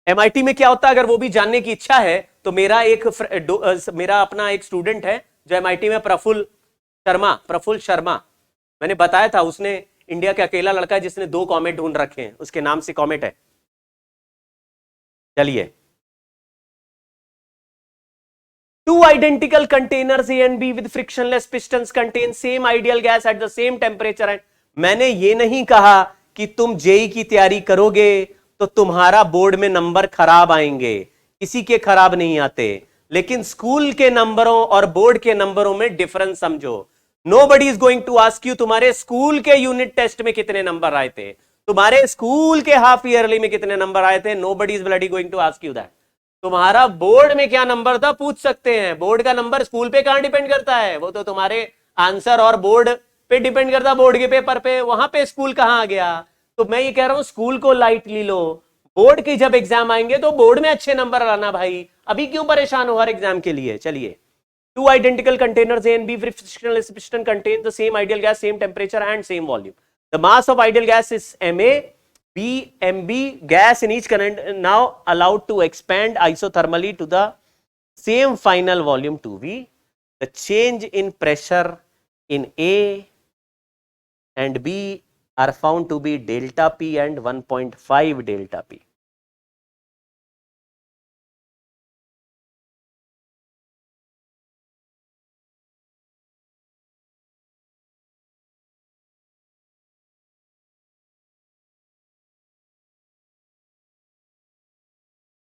एमआईटी में क्या होता है, अगर वो भी जानने की इच्छा है तो मेरा अपना एक स्टूडेंट है जो एमआईटी में, प्रफुल्ल शर्मा, मैंने बताया था, उसने इंडिया का अकेला लड़का है जिसने 2 कॉमेट ढूंढ रखे हैं, उसके नाम से कॉमेट है। चलिए, 2 identical containers A and B with frictionless pistons contain same ideal gas at the same temperature and मैंने ये नहीं कहा कि तुम जेई की तैयारी करोगे तो तुम्हारा बोर्ड में नंबर खराब आएंगे, किसी के खराब नहीं आते, लेकिन स्कूल के नंबरों और बोर्ड के नंबरों में डिफरेंस समझो। Nobody is going to ask you तुम्हारे स्कूल के यूनिट टेस्ट में कितने नंबर आए थे, तुम्हारे स्कूल के हाफ ईयरली में कितने नंबर आए थे, nobody is bloody going to ask you that. तुम्हारा बोर्ड में क्या नंबर था पूछ सकते हैं, बोर्ड का नंबर स्कूल पे कहां डिपेंड करता है, वो तो तुम्हारे आंसर और बोर्ड पे डिपेंड करता है, बोर्ड के पेपर पे, वहां पे स्कूल कहां आ गया। तो मैं ये कह रहा हूं स्कूल को लाइटली लो, बोर्ड के जब एग्जाम आएंगे तो बोर्ड में अच्छे नंबर लाना भाई, अभी क्यों परेशान हो हर एग्जाम के लिए। चलिए, Two identical containers A and B with frictionless piston contain the same ideal gas, same temperature and same volume. The mass of ideal gas is Ma, B, Mb. Gas in each container now allowed to expand isothermally to the same final volume 2V. The change in pressure in A and B are found to be delta P and 1.5 delta P.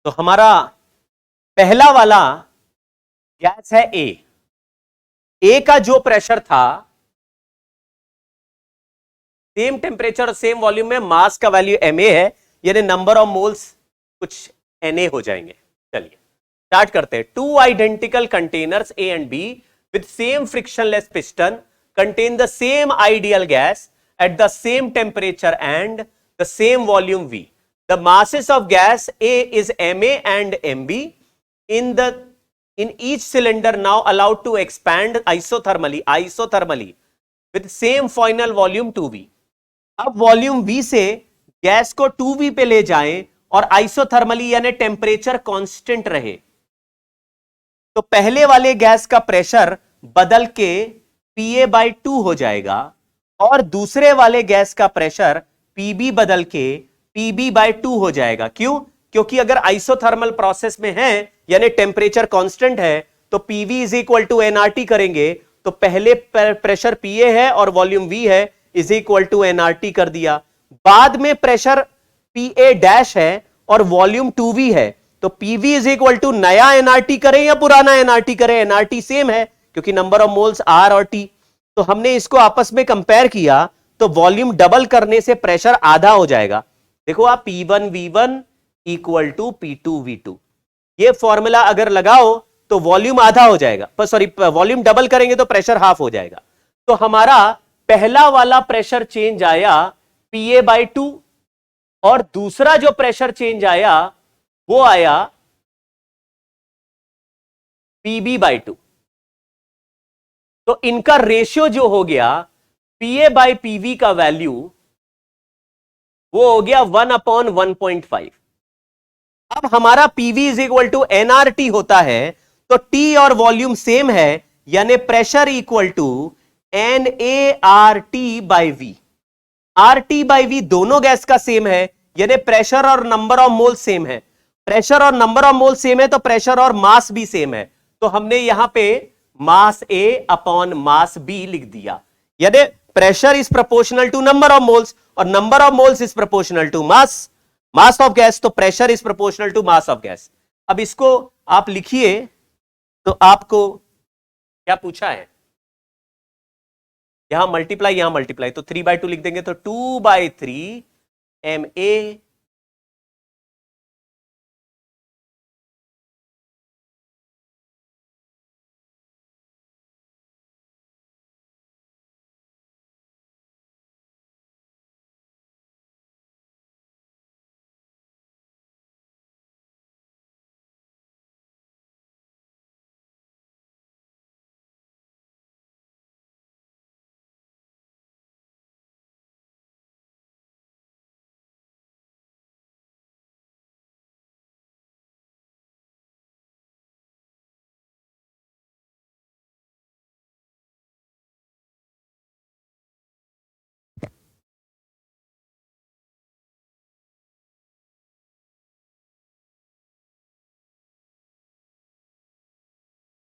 तो हमारा पहला वाला गैस है ए का जो प्रेशर था सेम टेम्परेचर सेम वॉल्यूम में, मास का वैल्यू Ma है, यानी नंबर ऑफ मोल्स कुछ Na हो जाएंगे. चलिए स्टार्ट करते हैं. Two identical containers A and B with same frictionless piston contain the same ideal gas at the same temperature and the same volume V. The masses of gas A is Ma and Mb. In each cylinder now allowed to expand isothermally with same final volume 2V. अब वॉल्यूम V से गैस को 2V पे ले जाएं और आइसोथर्मली यानी टेम्परेचर कांस्टेंट रहे, तो पहले वाले गैस का प्रेशर बदल के Pa/2 हो जाएगा और दूसरे वाले गैस का प्रेशर Pb बदल के Pb/2 हो जाएगा. क्यों? क्योंकि अगर आइसोथर्मल प्रोसेस में है यानी टेम्परेचर कांस्टेंट है तो Pv is equal to nRT करेंगे, तो पहले प्रेशर Pa है और वॉल्यूम V है इज इक्वल टू nRT कर दिया. बाद में प्रेशर Pa' है और वॉल्यूम 2V है, तो Pv इज इक्वल टू नया nRT करें या पुराना nRT करें, nRT सेम है क्योंकि नंबर ऑफ मोल्स R और T. तो हमने इसको आपस में कंपेयर किया तो वॉल्यूम डबल करने से प्रेशर आधा हो जाएगा. देखो आप P1V1 इक्वल टू P2V2, ये फॉर्मूला अगर लगाओ तो वॉल्यूम आधा हो जाएगा, सॉरी वॉल्यूम डबल करेंगे तो प्रेशर हाफ हो जाएगा. तो हमारा पहला वाला प्रेशर चेंज आया Pa/2 और दूसरा जो प्रेशर चेंज आया वो आया Pb/2. तो इनका रेशियो जो हो गया Pa/Pv का वैल्यू वो हो गया 1/1.5. अब हमारा Pv is equal to nRT होता है तो T और वॉल्यूम सेम है यानी pressure equal to NART/V. RT/V दोनों गैस का सेम है यानी प्रेशर और नंबर ऑफ मोल सेम है. प्रेशर और नंबर ऑफ मोल सेम है तो प्रेशर और मास भी सेम है, तो हमने यहां पे mass A upon mass B लिख दिया. यानी pressure is proportional to number of moles और number of moles is proportional to mass of gas, तो pressure is proportional to mass of gas. अब इसको आप लिखिए तो आपको क्या पूछा है, यहां मल्टीप्लाई, तो 3/2 लिख देंगे तो 2/3 Ma.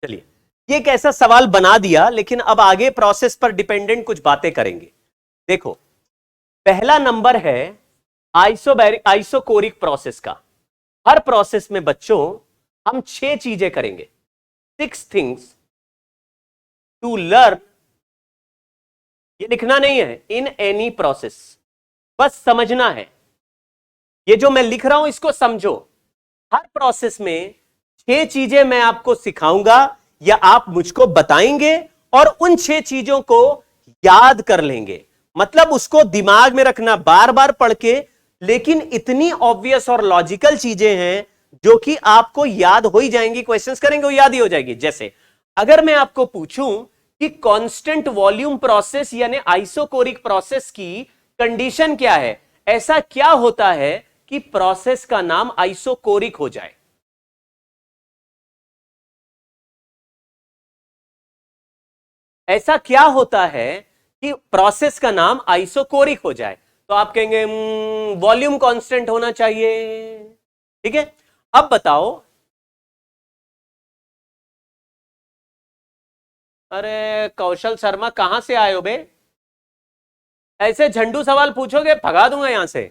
चलिए ये एक ऐसा सवाल बना दिया, लेकिन अब आगे प्रोसेस पर डिपेंडेंट कुछ बातें करेंगे. देखो पहला नंबर है आइसोकोरिक प्रोसेस का. हर प्रोसेस में बच्चों हम 6 चीजें करेंगे, 6 थिंग्स टू लर्न. ये लिखना नहीं है, इन एनी प्रोसेस, बस समझना है. ये जो मैं लिख रहा हूं इसको समझो. हर प्रोसेस में 6 चीजें मैं आपको सिखाऊंगा या आप मुझको बताएंगे और उन 6 चीजों को याद कर लेंगे. मतलब उसको दिमाग में रखना, बार बार पढ़ के, लेकिन इतनी ऑब्वियस और लॉजिकल चीजें हैं जो कि आपको याद हो ही जाएंगी. क्वेश्चंस करेंगे वो याद ही हो जाएगी. जैसे अगर मैं आपको पूछूं कि कांस्टेंट वॉल्यूम प्रोसेस यानी आइसोकोरिक प्रोसेस की कंडीशन क्या है, ऐसा क्या होता है कि प्रोसेस का नाम आइसोकोरिक हो जाए? ऐसा क्या होता है कि प्रोसेस का नाम आइसोकोरिक हो जाए? तो आप कहेंगे वॉल्यूम कांस्टेंट होना चाहिए। ठीक है, अब बताओ। अरे कौशल शर्मा कहां से आए हो बे? ऐसे झंडू सवाल पूछोगे भगा दूंगा यहां से।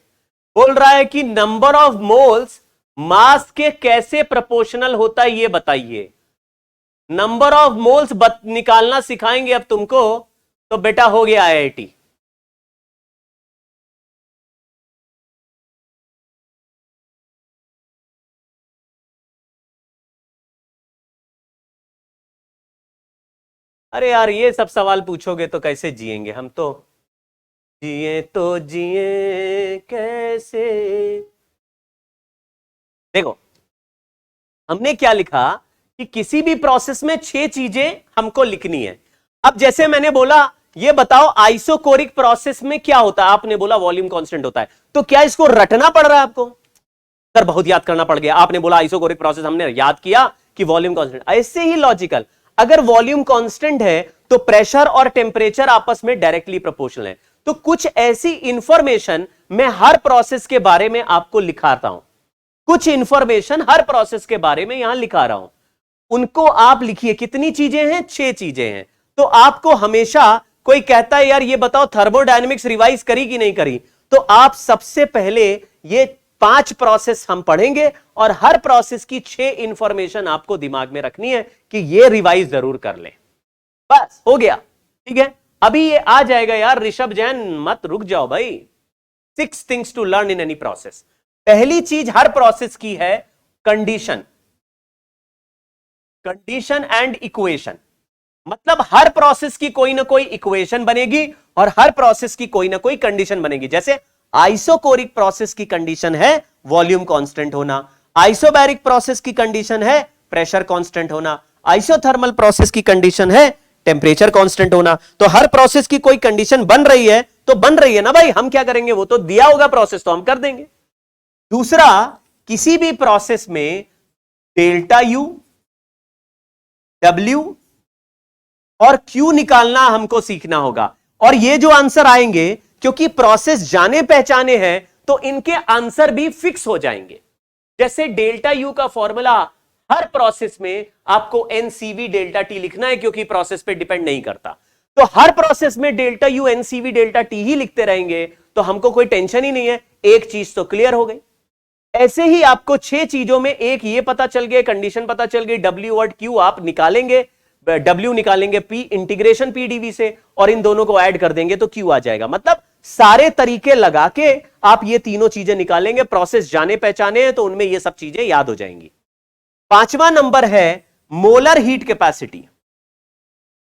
बोल रहा है कि नंबर ऑफ मोल्स मास के कैसे प्रोपोर्शनल होता है ये बताइए। नंबर ऑफ मोल्स निकालना सिखाएंगे अब तुमको, तो बेटा हो गया आईआईटी। अरे यार ये सब सवाल पूछोगे तो कैसे जिएंगे हम तो। जिए तो जिए कैसे। देखो हमने क्या लिखा कि किसी भी प्रोसेस में 6 चीजें हमको लिखनी है। अब जैसे मैंने बोला ये बताओ आइसोकोरिक प्रोसेस में क्या होता है, आपने बोला वॉल्यूम कांस्टेंट होता है, तो क्या इसको रटना पड़ रहा है आपको? सर बहुत याद करना पड़ गया, आपने बोला आइसोकोरिक प्रोसेस, हमने याद किया कि वॉल्यूम कांस्टेंट। ऐसे ही लॉजिकल, अगर वॉल्यूम कांस्टेंट है तो प्रेशर और टेम्परेचर आपस में डायरेक्टली प्रोपोर्शनल है। तो कुछ ऐसी इंफॉर्मेशन मैं हर प्रोसेस के बारे में आपको लिखाता हूं, कुछ इंफॉर्मेशन हर प्रोसेस के बारे में यहां लिखा रहा हूं, उनको आप लिखिए। कितनी चीजें हैं? 6 चीजें हैं। तो आपको हमेशा कोई कहता है यार ये बताओ थर्मोडायनेमिक्स रिवाइज करी कि नहीं करी, तो आप सबसे पहले ये 5 प्रोसेस हम पढ़ेंगे और हर प्रोसेस की 6 इंफॉर्मेशन आपको दिमाग में रखनी है कि ये रिवाइज जरूर कर ले। बस हो गया। ठीक है, अभी ये आ जाएगा यार। ऋषभ जैन मत रुक जाओ भाई। 6 things to learn in any process. पहली चीज हर प्रोसेस की है कंडीशन। कंडीशन एंड इक्वेशन, मतलब हर प्रोसेस की कोई ना कोई इक्वेशन बनेगी और हर प्रोसेस की कोई ना कोई कंडीशन बनेगी। जैसे आइसोकोरिक प्रोसेस की कंडीशन है वॉल्यूम कांस्टेंट होना, आइसोबैरिक प्रोसेस की कंडीशन है प्रेशर कांस्टेंट होना, आइसोथर्मल प्रोसेस की कंडीशन है टेम्परेचर कांस्टेंट होना। तो हर प्रोसेस की कोई कंडीशन बन रही है तो बन रही है ना भाई, हम क्या करेंगे? वो तो दिया होगा प्रोसेस तो हम कर देंगे। दूसरा, किसी भी प्रोसेस में डेल्टा यू, डब्ल्यू और क्यू निकालना हमको सीखना होगा। और ये जो आंसर आएंगे, क्योंकि प्रोसेस जाने पहचाने हैं तो इनके आंसर भी फिक्स हो जाएंगे। जैसे डेल्टा यू का फॉर्मूला हर प्रोसेस में आपको एनसीवी डेल्टा टी लिखना है, क्योंकि प्रोसेस पे डिपेंड नहीं करता। तो हर प्रोसेस में delta U NCV delta T ही लिखते रहेंगे तो हमको कोई टेंशन ही नहीं है। एक चीज तो क्लियर हो गई। ऐसे ही आपको 6 चीजों में एक ये पता चल गया, कंडीशन पता चल गई, डब्ल्यू और क्यू आप निकालेंगे, डब्ल्यू निकालेंगे पी इंटीग्रेशन पीडीवी से और इन दोनों को ऐड कर देंगे तो क्यू आ जाएगा। मतलब सारे तरीके लगा के आप ये तीनों चीजें निकालेंगे। प्रोसेस जाने पहचाने हैं तो उनमें ये सब चीजें याद हो जाएंगी। 5वां नंबर है मोलर हीट कैपेसिटी।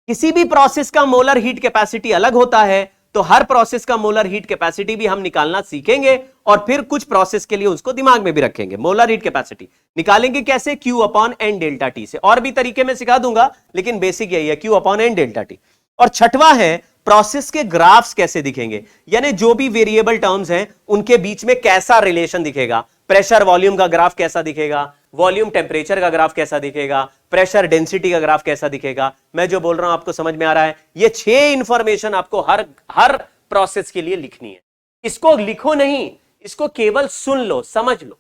किसी भी प्रोसेस का मोलर हीट कैपेसिटी अलग होता है, तो हर प्रोसेस का मोलर हीट कैपेसिटी भी हम निकालना सीखेंगे और फिर कुछ प्रोसेस के लिए उसको दिमाग में भी रखेंगे। मोलर हीट कैपेसिटी निकालेंगे कैसे? Q upon N delta T से। और भी तरीके में सिखा दूंगा लेकिन बेसिक यही है, Q upon N delta T. और 6वां है प्रोसेस के ग्राफ्स कैसे दिखेंगे, यानी जो भी वेरिएबल टर्म्स हैं उनके बीच में कैसा रिलेशन दिखेगा। प्रेशर वॉल्यूम का ग्राफ कैसा दिखेगा, वॉल्यूम टेम्परेचर का ग्राफ कैसा दिखेगा, प्रेशर डेंसिटी का ग्राफ कैसा दिखेगा। मैं जो बोल रहा हूं आपको समझ में आ रहा है? ये 6 इंफॉर्मेशन आपको हर प्रोसेस के लिए लिखनी है। इसको लिखो नहीं, इसको केवल सुन लो, समझ लो।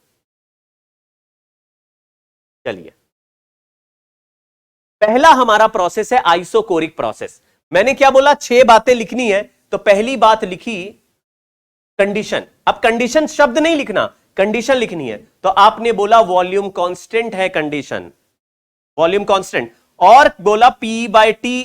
चलिए, पहला हमारा प्रोसेस है आइसोकोरिक प्रोसेस। मैंने क्या बोला? 6 बातें लिखनी है। तो पहली बात लिखी कंडीशन। अब कंडीशन शब्द नहीं लिखना, कंडीशन लिखनी है। तो आपने बोला वॉल्यूम कांस्टेंट है कंडीशन, वॉल्यूम कांस्टेंट। और बोला P बाय टी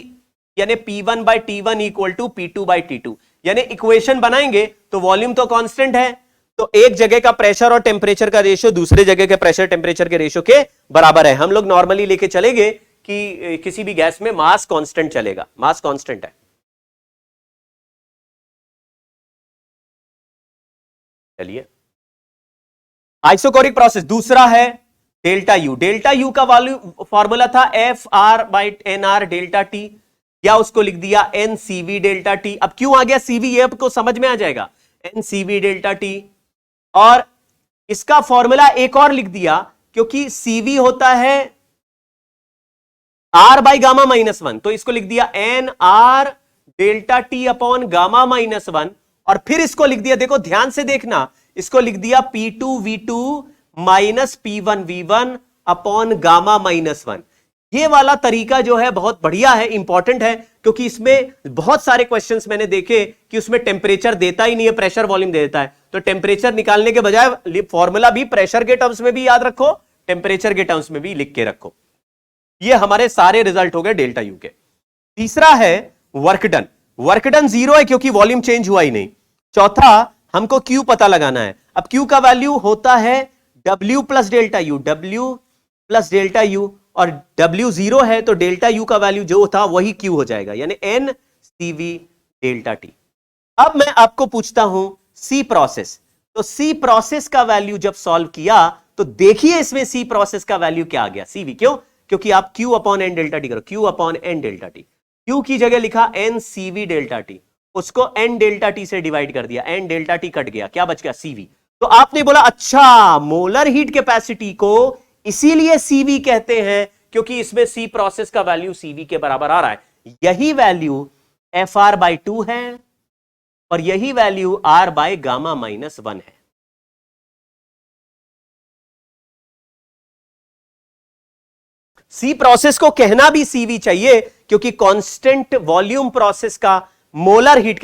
यानी P1 bye T1 equal to P2 bye T2, यानी इक्वेशन बनाएंगे तो वॉल्यूम तो कांस्टेंट है, तो एक जगह का प्रेशर और टेम्परेचर का रेशियो दूसरे जगह के प्रेशर टेम्परेचर के रेशियो के बराबर है। हम लोग नॉर्मली लेके चलेंगे कि किसी भी गैस में मास कांस्टेंट चलेगा, मास कांस्टेंट है। चलिए, आइसोकोरिक प्रोसेस। दूसरा है डेल्टा यू का वैल्यू फॉर्मूला था FR/NR डेल्टा टी, या उसको लिख दिया NCV डेल्टा टी। अब क्यों आ गया CV, ये आपको समझ में आ जाएगा, NCV डेल्टा टी। और इसका फॉर्मूला एक और लिख दिया, क्योंकि CV होता है R/γ-1, तो इसको लिख दिया NR डेल्टा टी अपॉन γ-1, और फिर इसको लिख दिया, देखो ध्यान से देखना, इसको लिख दिया P2V2 माइनस P1V1 अपॉन γ-1। ये वाला तरीका जो है बहुत बढ़िया है, इंपॉर्टेंट है, क्योंकि इसमें बहुत सारे क्वेश्चंस मैंने देखे कि उसमें टेम्परेचर देता ही नहीं है, प्रेशर वॉल्यूम दे देता है। तो टेम्परेचर निकालने के बजाय फॉर्मूला भी प्रेशर के टर्म्स में भी याद रखो, टेम्परेचर के टर्म्स में भी लिख के रखो। ये हमारे सारे रिजल्ट हो गए डेल्टा यू के। तीसरा है वर्क डन। वर्क डन 0 है क्योंकि वॉल्यूम चेंज हुआ ही नहीं। चौथा, हमको क्यू पता लगाना है। अब क्यू का वैल्यू होता है W plus delta you, W plus delta you, और W 0 है तो डेल्टा यू का वैल्यू जो था वही क्यू हो जाएगा, यानी NCV डेल्टा टी। अब मैं आपको पूछता हूं सी प्रोसेस, तो सी प्रोसेस का वैल्यू जब सॉल्व किया तो देखिए इसमें सी प्रोसेस का वैल्यू क्या आ गया, CV। क्यों? क्योंकि आप Q upon N delta T करो, Q upon N delta T. Q की जगह लिखा NCV डेल्टा टी, उसको N डेल्टा टी से डिवाइड कर दिया, N डेल्टा टी कट गया, क्या बच गया, CV। तो आपने बोला अच्छा, मोलर हीट कैपेसिटी को इसीलिए CV कहते हैं क्योंकि इसमें सी प्रोसेस का वैल्यू CV के बराबर आ रहा है। यही वैल्यू FR/2 है और यही वैल्यू R/γ-1 है। सी प्रोसेस को कहना भी CV चाहिए क्योंकि कांस्टेंट वॉल्यूम प्रोसेस का molar heat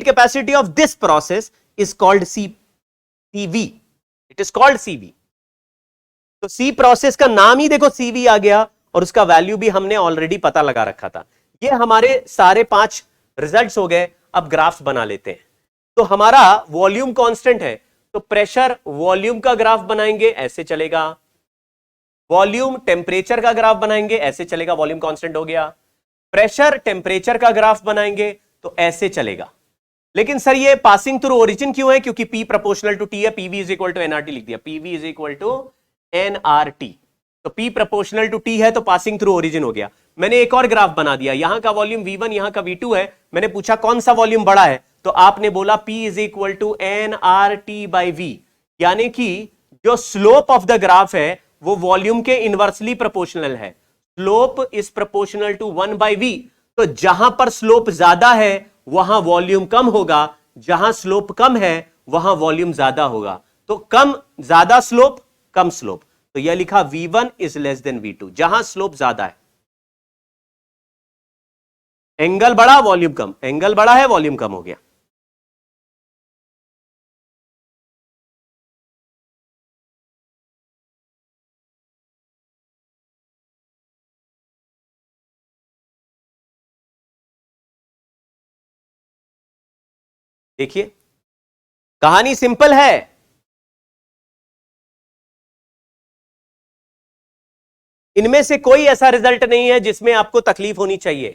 capacity of this process is called CV, it is called CV। तो सी प्रोसेस का नाम ही देखो CV आ गया और उसका वैल्यू भी हमने ऑलरेडी पता लगा रखा था। ये हमारे सारे 5 रिजल्ट्स हो गए। अब ग्राफ्स बना लेते हैं। तो हमारा वॉल्यूम कांस्टेंट है तो प्रेशर वॉल्यूम का ग्राफ बनाएंगे, ऐसे चलेगा। वॉल्यूम टेम्परेचर का ग्राफ बनाएंगे, ऐसे चलेगा, वॉल्यूम कांस्टेंट हो गया। प्रेशर टेम्परेचर का ग्राफ बनाएंगे तो ऐसे चलेगा। लेकिन सर ये पासिंग थ्रू ओरिजिन क्यों है? क्योंकि P प्रोपोर्शनल टू T है, PV is equal to NRT लिख दिया, PV is equal to NRT। तो P प्रोपोर्शनल टू T है तो पासिंग थ्रू ओरिजिन हो गया। मैंने एक और ग्राफ बना दिया, यहां का वॉल्यूम V1 यहां का V2 है। मैंने पूछा कौन सा वॉल्यूम बड़ा है, तो आपने बोला P is equal to NRT/V, यानी कि जो स्लोप ऑफ द ग्राफ है वो वॉल्यूम के इनवर्सली प्रोपोर्शनल है। Slope is proportional to 1/V। तो जहां पर स्लोप ज्यादा है वहां वॉल्यूम कम होगा, जहां स्लोप कम है वहां वॉल्यूम ज्यादा होगा। तो कम ज्यादा स्लोप कम स्लोप, तो यह लिखा V1 is less than V2, जहां स्लोप ज्यादा है। एंगल बड़ा वॉल्यूम कम, एंगल बड़ा है वॉल्यूम कम हो गया। देखिए कहानी सिंपल है। इनमें से कोई ऐसा रिजल्ट नहीं है जिसमें आपको तकलीफ होनी चाहिए।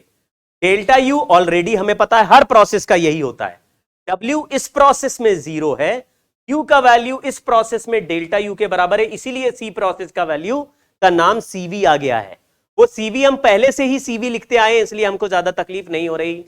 डेल्टा यू ऑलरेडी हमें पता है, हर प्रोसेस का यही होता है। W इस प्रोसेस में 0 है, Q का वैल्यू इस प्रोसेस में डेल्टा यू के बराबर है, इसीलिए सी प्रोसेस का वैल्यू का नाम CV आ गया है। वो CV हम पहले से ही CV लिखते आए, इसलिए हमको ज्यादा तकलीफ नहीं हो रही।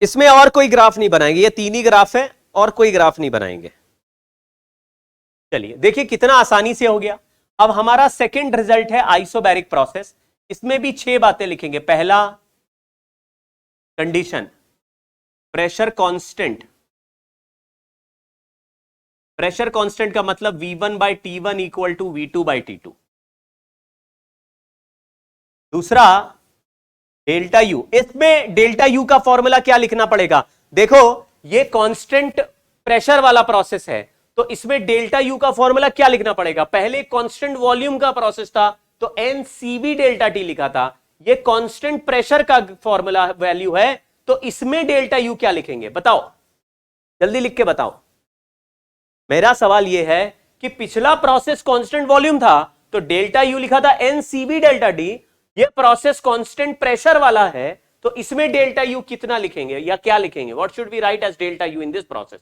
इसमें और कोई ग्राफ नहीं बनाएंगे, ये 3 ही ग्राफ है और कोई ग्राफ नहीं बनाएंगे। चलिए देखिए कितना आसानी से हो गया। अब हमारा सेकंड रिजल्ट है आइसोबैरिक प्रोसेस। इसमें भी 6 बातें लिखेंगे। पहला condition, pressure constant. Pressure constant का मतलब V1/T1 इक्वल टू V2/T2। दूसरा डेल्टा यू, इसमें डेल्टा यू का फॉर्मूला क्या लिखना पड़ेगा? देखो ये कांस्टेंट प्रेशर वाला प्रोसेस है तो इसमें डेल्टा यू का फॉर्मूला क्या लिखना पड़ेगा? पहले कांस्टेंट वॉल्यूम का प्रोसेस था तो NCV डेल्टा टी लिखा था। ये कांस्टेंट प्रेशर का फॉर्मूला वैल्यू है तो इसमें डेल्टा यू क्या लिखेंगे? बताओ, जल्दी लिख के बताओ। मेरा सवाल यह है कि पिछला प्रोसेस कांस्टेंट वॉल्यूम था तो डेल्टा यू लिखा था एनसीवी डेल्टा टी, ये प्रोसेस कांस्टेंट प्रेशर वाला है, तो इसमें डेल्टा यू कितना लिखेंगे या क्या लिखेंगे? What should be write as delta U in this process?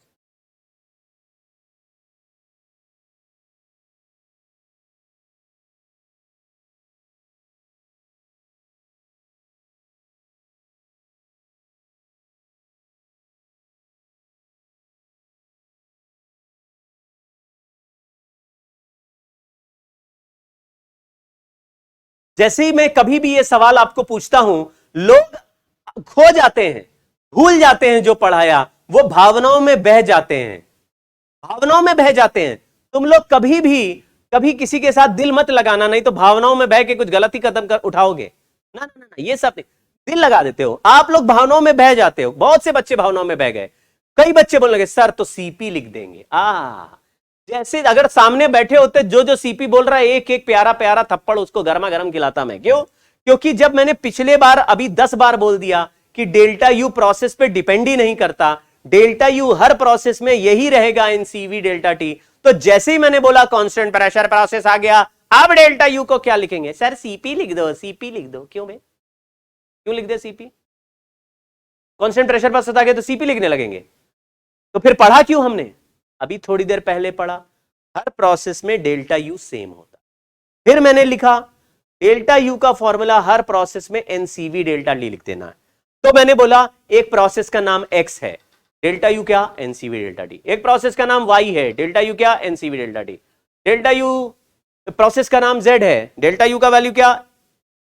जैसे ही मैं कभी भी ये सवाल आपको पूछता हूं, लोग खो जाते हैं, भूल जाते हैं जो पढ़ाया, वो भावनाओं में बह जाते हैं, भावनाओं में बह जाते हैं। तुम लोग कभी किसी के साथ दिल मत लगाना, नहीं तो भावनाओं में बह के कुछ गलती कदम कर उठाओगे। ना ना ना, ये सब नहीं, दिल लगा देते हो आप लोग, भावनाओं में बह जाते हो। बहुत से बच्चे भावनाओं में बह गए। कई बच्चे बोलने लगे सर तो सीपी लिख देंगे। जैसे अगर सामने बैठे होते जो सीपी बोल रहा है, एक एक प्यारा प्यारा थप्पड़ उसको गर्मा गर्म खिलाता मैं। क्यों? क्योंकि जब मैंने पिछले बार अभी 10 बार बोल दिया कि डेल्टा यू प्रोसेस पे डिपेंड ही नहीं करता, डेल्टा यू हर प्रोसेस में यही रहेगा एनसीवी डेल्टा टी, तो जैसे ही मैंने बोला कांस्टेंट प्रेशर प्रोसेस आ गया, अब डेल्टा यू को क्या लिखेंगे? सर सीपी लिख दो, सीपी लिख दो। क्यों भाई, क्यों लिख दे सीपी? कांस्टेंट प्रेशर प्रोसेस आ गया तो सीपी लिखने लगेंगे? तो फिर पढ़ा क्यों हमने? अभी थोड़ी देर पहले पढ़ा, हर प्रोसेस में डेल्टा यू सेम होता। फिर मैंने लिखा डेल्टा यू का फॉर्मूला हर प्रोसेस में एनसीवी डेल्टा टी लिख देना है। तो मैंने बोला एक प्रोसेस का नाम एक्स है, डेल्टा यू क्या? NCV delta T. एक प्रोसेस का नाम वाई है, डेल्टा यू क्या? NCV delta T. Delta U process का नाम जेड है, डेल्टा यू का वैल्यू क्या?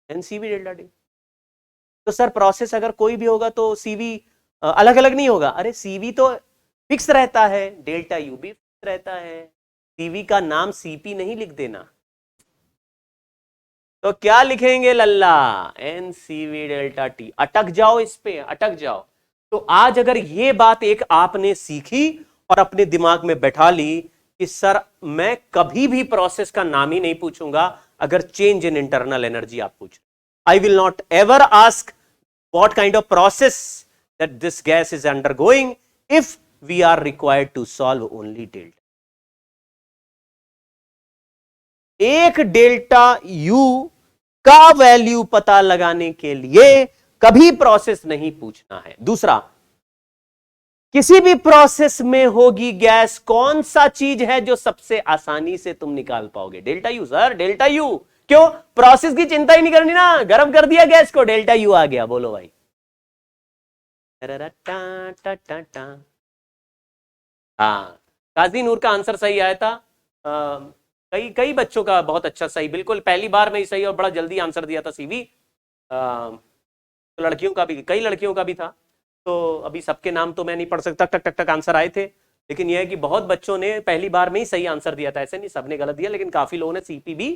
NCV delta T. तो सर प्रोसेस अगर कोई भी होगा तो सीवी अलग अलग नहीं होगा? अरे सीवी तो फिक्स रहता है, डेल्टा यू भी फिक्स रहता है, सीवी का नाम सीपी नहीं लिख देना। तो क्या लिखेंगे लल्ला? NCV delta T. अटक जाओ इस पे, अटक जाओ। तो आज अगर ये बात एक आपने सीखी और अपने दिमाग में बैठा ली कि सर मैं कभी भी प्रोसेस का नाम ही नहीं पूछूंगा अगर चेंज इन इंटरनल एनर्जी आप पूछ, I will not ever ask what kind of process that this gas is undergoing if we are required to solve only delta. एक डेल्टा यू का वैल्यू पता लगाने के लिए कभी प्रोसेस नहीं पूछना है। दूसरा, किसी भी प्रोसेस में होगी गैस, कौन सा चीज है जो सबसे आसानी से तुम निकाल पाओगे? Delta U sir, delta U. क्यों? प्रोसेस की चिंता ही नहीं करनी ना, गर्म कर दिया गैस को, डेल्टा यू आ गया। बोलो भाई। हाँ, काजी नूर का आंसर सही आया था। कई बच्चों का बहुत अच्छा सही, बिल्कुल पहली बार में ही सही और बड़ा जल्दी आंसर दिया था सीवी। तो लड़कियों का भी, कई लड़कियों का भी था। तो अभी सबके नाम तो मैं नहीं पढ़ सकता, टक टक टक आंसर आए थे, लेकिन यह है कि बहुत बच्चों ने पहली बार में ही सही आंसर दिया था। ऐसे नहीं सबने गलत दिया, लेकिन काफी लोगों ने सीपी भी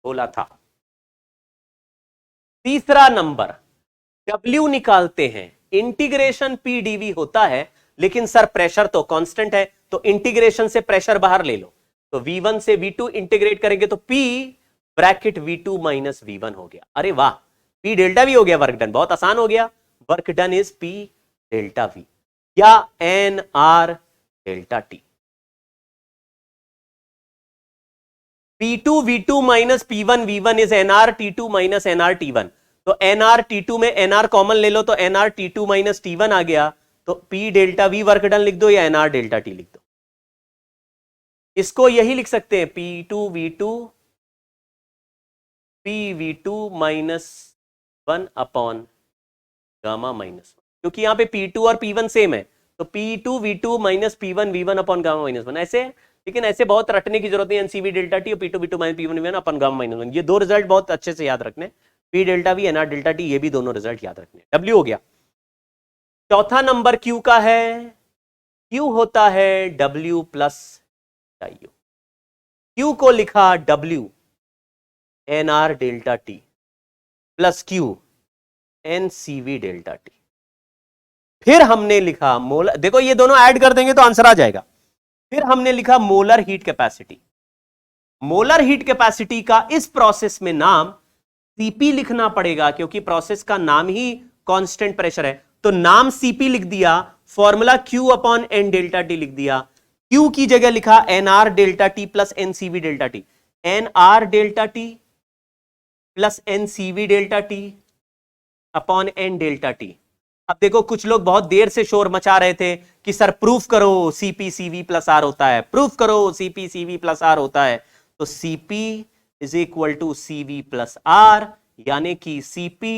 बोला था। तीसरा नंबर, डब्ल्यू निकालते हैं, इंटीग्रेशन पी डीवी होता है, लेकिन सर प्रेशर तो कांस्टेंट है, तो इंटीग्रेशन से प्रेशर बाहर ले लो, तो V1 से V2 इंटीग्रेट करेंगे तो P bracket V2 minus V1 हो गया। अरे वाह, P डेल्टा V हो गया, वर्क डन, बहुत आसान हो गया। Work done is P delta V या NR delta T। P2 V2 minus P1 V1 is NR T2 minus NR T1। तो NR T2 में NR कॉमन ले लो, तो NR T2 माइनस T1 आ गया, तो P delta V work done लिख दो या NR डेल्टा T लिख दो। इसको यही लिख सकते हैं, P2 V2 PV2 minus 1 upon gamma minus 1, क्योंकि यहां पे P2 और P1 सेम है, तो P2 V2 minus P1 V1 upon gamma minus 1 ऐसे। लेकिन ऐसे बहुत रटने की जरूरत नहीं, एनसीवी डेल्टा टी और P2 V2 minus P1 V1 upon gamma minus 1, ये दो रिजल्ट बहुत अच्छे से याद रखने, P delta V NR delta T, ये भी दोनों रिजल्ट याद रखने। W हो गया। चौथा नंबर Q का है, Q होता है W प्लस U। Q को लिखा W NR delta T plus Q NCV delta T। फिर हमने लिखा मोलर, देखो ये दोनों ऐड कर देंगे तो आंसर आ जाएगा। फिर हमने लिखा molar heat capacity. Molar heat capacity का इस प्रोसेस में नाम Cp लिखना पड़ेगा, क्योंकि प्रोसेस का नाम ही कांस्टेंट प्रेशर है, तो नाम Cp लिख दिया, formula Q upon N delta T लिख दिया। Q की जगह लिखा NR delta T plus NCV delta T। NR delta T plus NCV delta T upon N delta T. अब देखो कुछ लोग बहुत देर से शोर मचा रहे थे कि सर प्रूफ करो CPCV प्लस आर होता है, प्रूफ करो CPCV प्लस आर होता है। तो CP is equal to CV plus R, यानी कि CP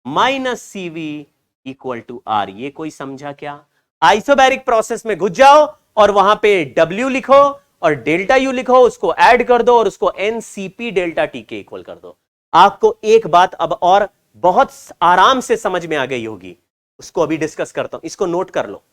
minus CV equal to R. ये कोई समझा क्या? आइसोबैरिक प्रोसेस में घुस जाओ और वहां पे W लिखो और डेल्टा U लिखो, उसको ऐड कर दो और उसको NCP डेल्टा T के इक्वल कर दो। आपको एक बात अब और बहुत आराम से समझ में आ गई होगी, उसको अभी डिस्कस करता हूं, इसको नोट कर लो।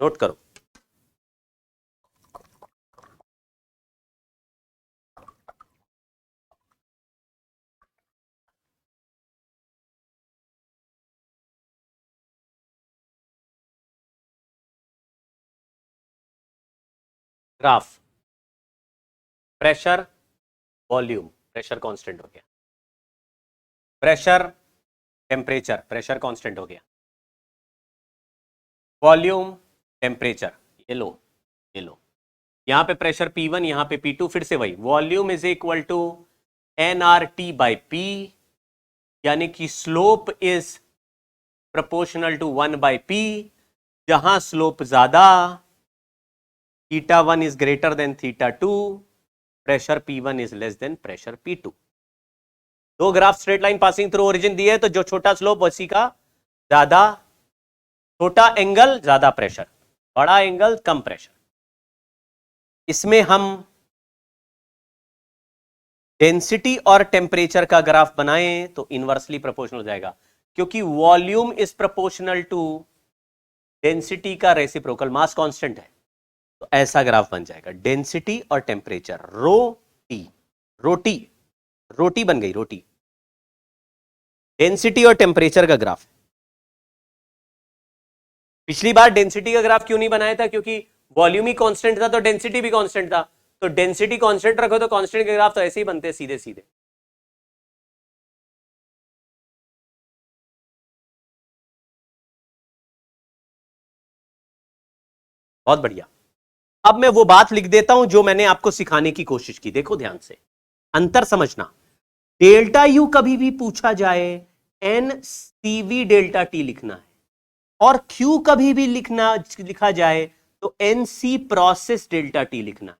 नोट करो। Graph, pressure, volume, pressure constant हो गया, प्रेशर, टेम्परेचर, प्रेशर कांस्टेंट हो गया, वॉल्यूम, टेम्परेचर, ये लो, ये लो, यहां पे प्रेशर P1, यहां पे P2, फिर से वही, volume is equal to nRT by P, यानी कि slope is proportional to 1 by P, जहां स्लोप ज्यादा, θ1 is greater than θ2, pressure P1 is less than pressure P2। दो graph straight line passing through origin दिए, तो जो छोटा स्लोप उसी का ज्यादा, छोटा एंगल ज्यादा प्रेशर, बड़ा एंगल कम प्रेशर। इसमें हम डेंसिटी और टेम्परेचर का ग्राफ बनाएं तो इनवर्सली प्रोपोर्शनल हो जाएगा, क्योंकि volume is proportional to density का रेसिप्रोकल, मास कांस्टेंट है, तो ऐसा ग्राफ बन जाएगा। डेंसिटी और टेम्परेचर, रो टी, रोटी, रोटी बन गई, रोटी, डेंसिटी और टेम्परेचर का ग्राफ। पिछली बार डेंसिटी का ग्राफ क्यों नहीं बनाया था? क्योंकि वॉल्यूम ही कांस्टेंट था तो डेंसिटी भी कांस्टेंट था, तो डेंसिटी कांस्टेंट रखो तो कांस्टेंट के ग्राफ तो ऐसे ही बनते हैं सीधे सीधे। बहुत बढ़िया। अब मैं वो बात लिख देता हूं जो मैंने आपको सिखाने की कोशिश की, देखो ध्यान से, अंतर समझना। डेल्टा यू कभी भी पूछा जाए NCV डेल्टा टी लिखना है, और Q कभी भी लिखा जाए तो NC प्रोसेस डेल्टा टी लिखना।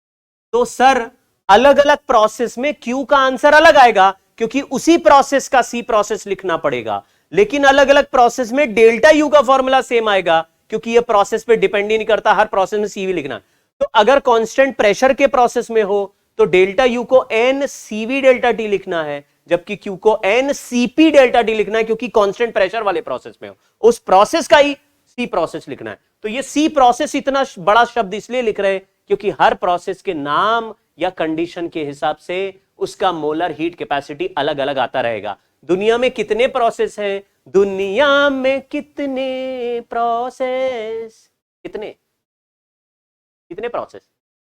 तो सर अलग अलग प्रोसेस में Q का आंसर अलग आएगा, क्योंकि उसी प्रोसेस का C प्रोसेस लिखना पड़ेगा, लेकिन अलग अलग प्रोसेस में डेल्टा U का फॉर्मूला सेम आएगा, क्योंकि ये प्रोसेस पे डिपेंड ही नहीं करता, हर प्रोसेस में CV लिखना। तो अगर कांस्टेंट प्रेशर के प्रोसेस में हो तो डेल्टा U को NCV डेल्टा टी लिखना है, जबकि Q को NCP डेल्टा टी लिखना है, क्योंकि कांस्टेंट प्रेशर वाले प्रोसेस में हो, उस प्रोसेस का ही C प्रोसेस लिखना है। तो ये C प्रोसेस इतना बड़ा शब्द इसलिए लिख रहे हैं क्योंकि हर प्रोसेस के नाम या कंडीशन के हिसाब से उसका मोलर हीट कैपेसिटी अलग अलग आता रहेगा। दुनिया में कितने प्रोसेस हैं? दुनिया में कितने प्रोसेस, कितने कितने प्रोसेस?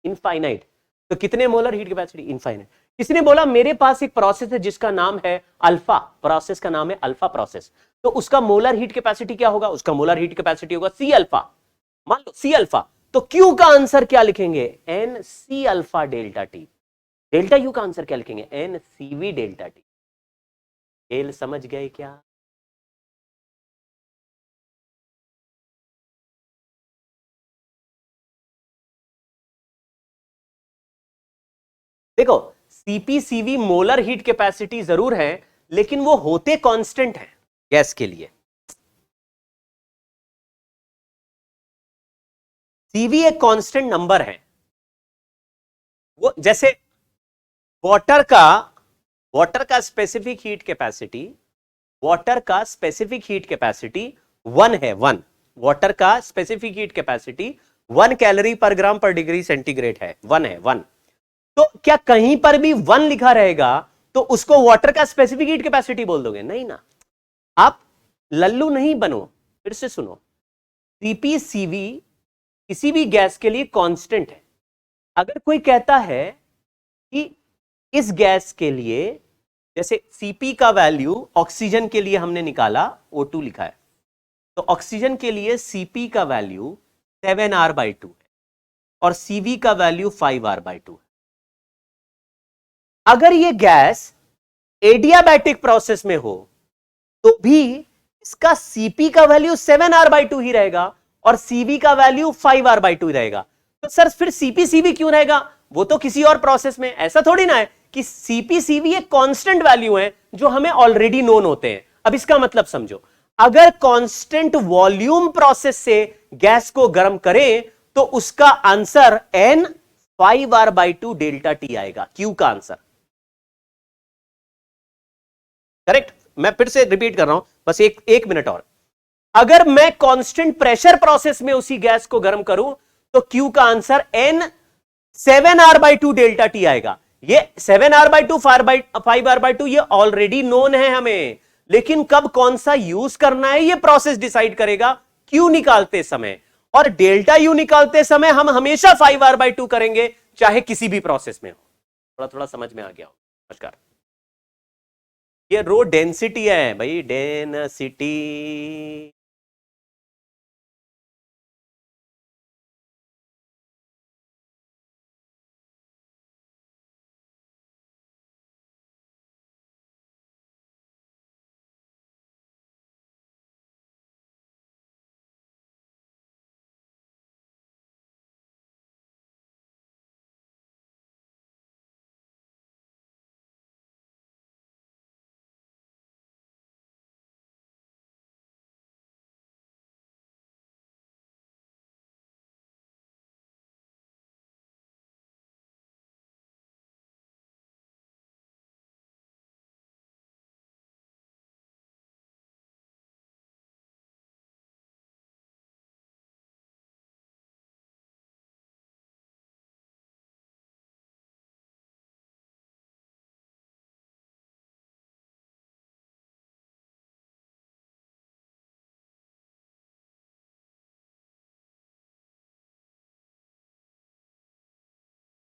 इनफाइनाइट। तो कितने मोलर हीट कैपेसिटी? इनफाइनाइट। किसी ने बोला मेरे पास एक प्रोसेस है जिसका नाम है अल्फा, प्रोसेस का नाम है अल्फा प्रोसेस, तो उसका मोलर हीट कैपेसिटी क्या होगा? उसका मोलर हीट कैपेसिटी होगा C अल्फा, मान लो C अल्फा। तो Q का आंसर क्या लिखेंगे? NC alpha delta T. Delta U का आंसर क्या लिखेंगे? NCV delta T. खेल समझ गए क्या? देखो CPCV मोलर हीट कैपेसिटी जरूर है, लेकिन वो होते कांस्टेंट है गैस के लिए। CV एक कांस्टेंट नंबर है, वो जैसे वाटर का स्पेसिफिक हीट कैपेसिटी, वाटर का स्पेसिफिक हीट कैपेसिटी 1 है, 1। वाटर का स्पेसिफिक हीट कैपेसिटी 1 कैलोरी पर ग्राम पर डिग्री सेंटीग्रेड है, 1 है, 1। तो क्या कहीं पर भी 1 लिखा रहेगा तो उसको वाटर का स्पेसिफिक हीट कैपेसिटी बोल दोगे? नहीं ना, आप लल्लू नहीं बनो। फिर से सुनो, CPCV किसी भी गैस के लिए कांस्टेंट है। अगर कोई कहता है कि इस गैस के लिए, जैसे Cp का वैल्यू ऑक्सीजन के लिए हमने निकाला, O2 लिखा है, तो ऑक्सीजन के लिए Cp का वैल्यू 7r/2 है और Cv का वैल्यू 5r/2 है। अगर ये गैस एडियाबैटिक प्रोसेस में हो तो भी इसका Cp का वैल्यू 7r/2 ही रहेगा और Cv का वैल्यू 5r/2 ही रहेगा। तो सर फिर CpCv क्यों रहेगा? वो तो किसी और प्रोसेस में, ऐसा थोड़ी ना है कि CpCv एक कांस्टेंट वैल्यू है जो हमें ऑलरेडी नोन होते हैं। अब इसका मतलब समझो, अगर कांस्टेंट वॉल्यूम प्रोसेस से गैस को गर्म करें तो उसका answer n 5r/2 delta T आएगा, क्यू का आंसर। करेक्ट? मैं फिर से रिपीट कर रहा हूं, बस एक मिनट और। अगर मैं कांस्टेंट प्रेशर प्रोसेस में उसी गैस को गर्म करूं तो क्यू का answer n 7r/2 delta T आएगा। ये 7r/2 5r/2 ये ऑलरेडी नोन है हमें, लेकिन कब कौन सा यूज करना है ये प्रोसेस डिसाइड करेगा क्यू निकालते समय। और डेल्टा यू निकालते समय हम हमेशा 5r/2 करेंगे, चाहे किसी भी प्रोसेस में हो। थोड़ा थोड़ा समझ में आ गया हो? नमस्कार। ये रो डेंसिटी है भाई, डेंसिटी।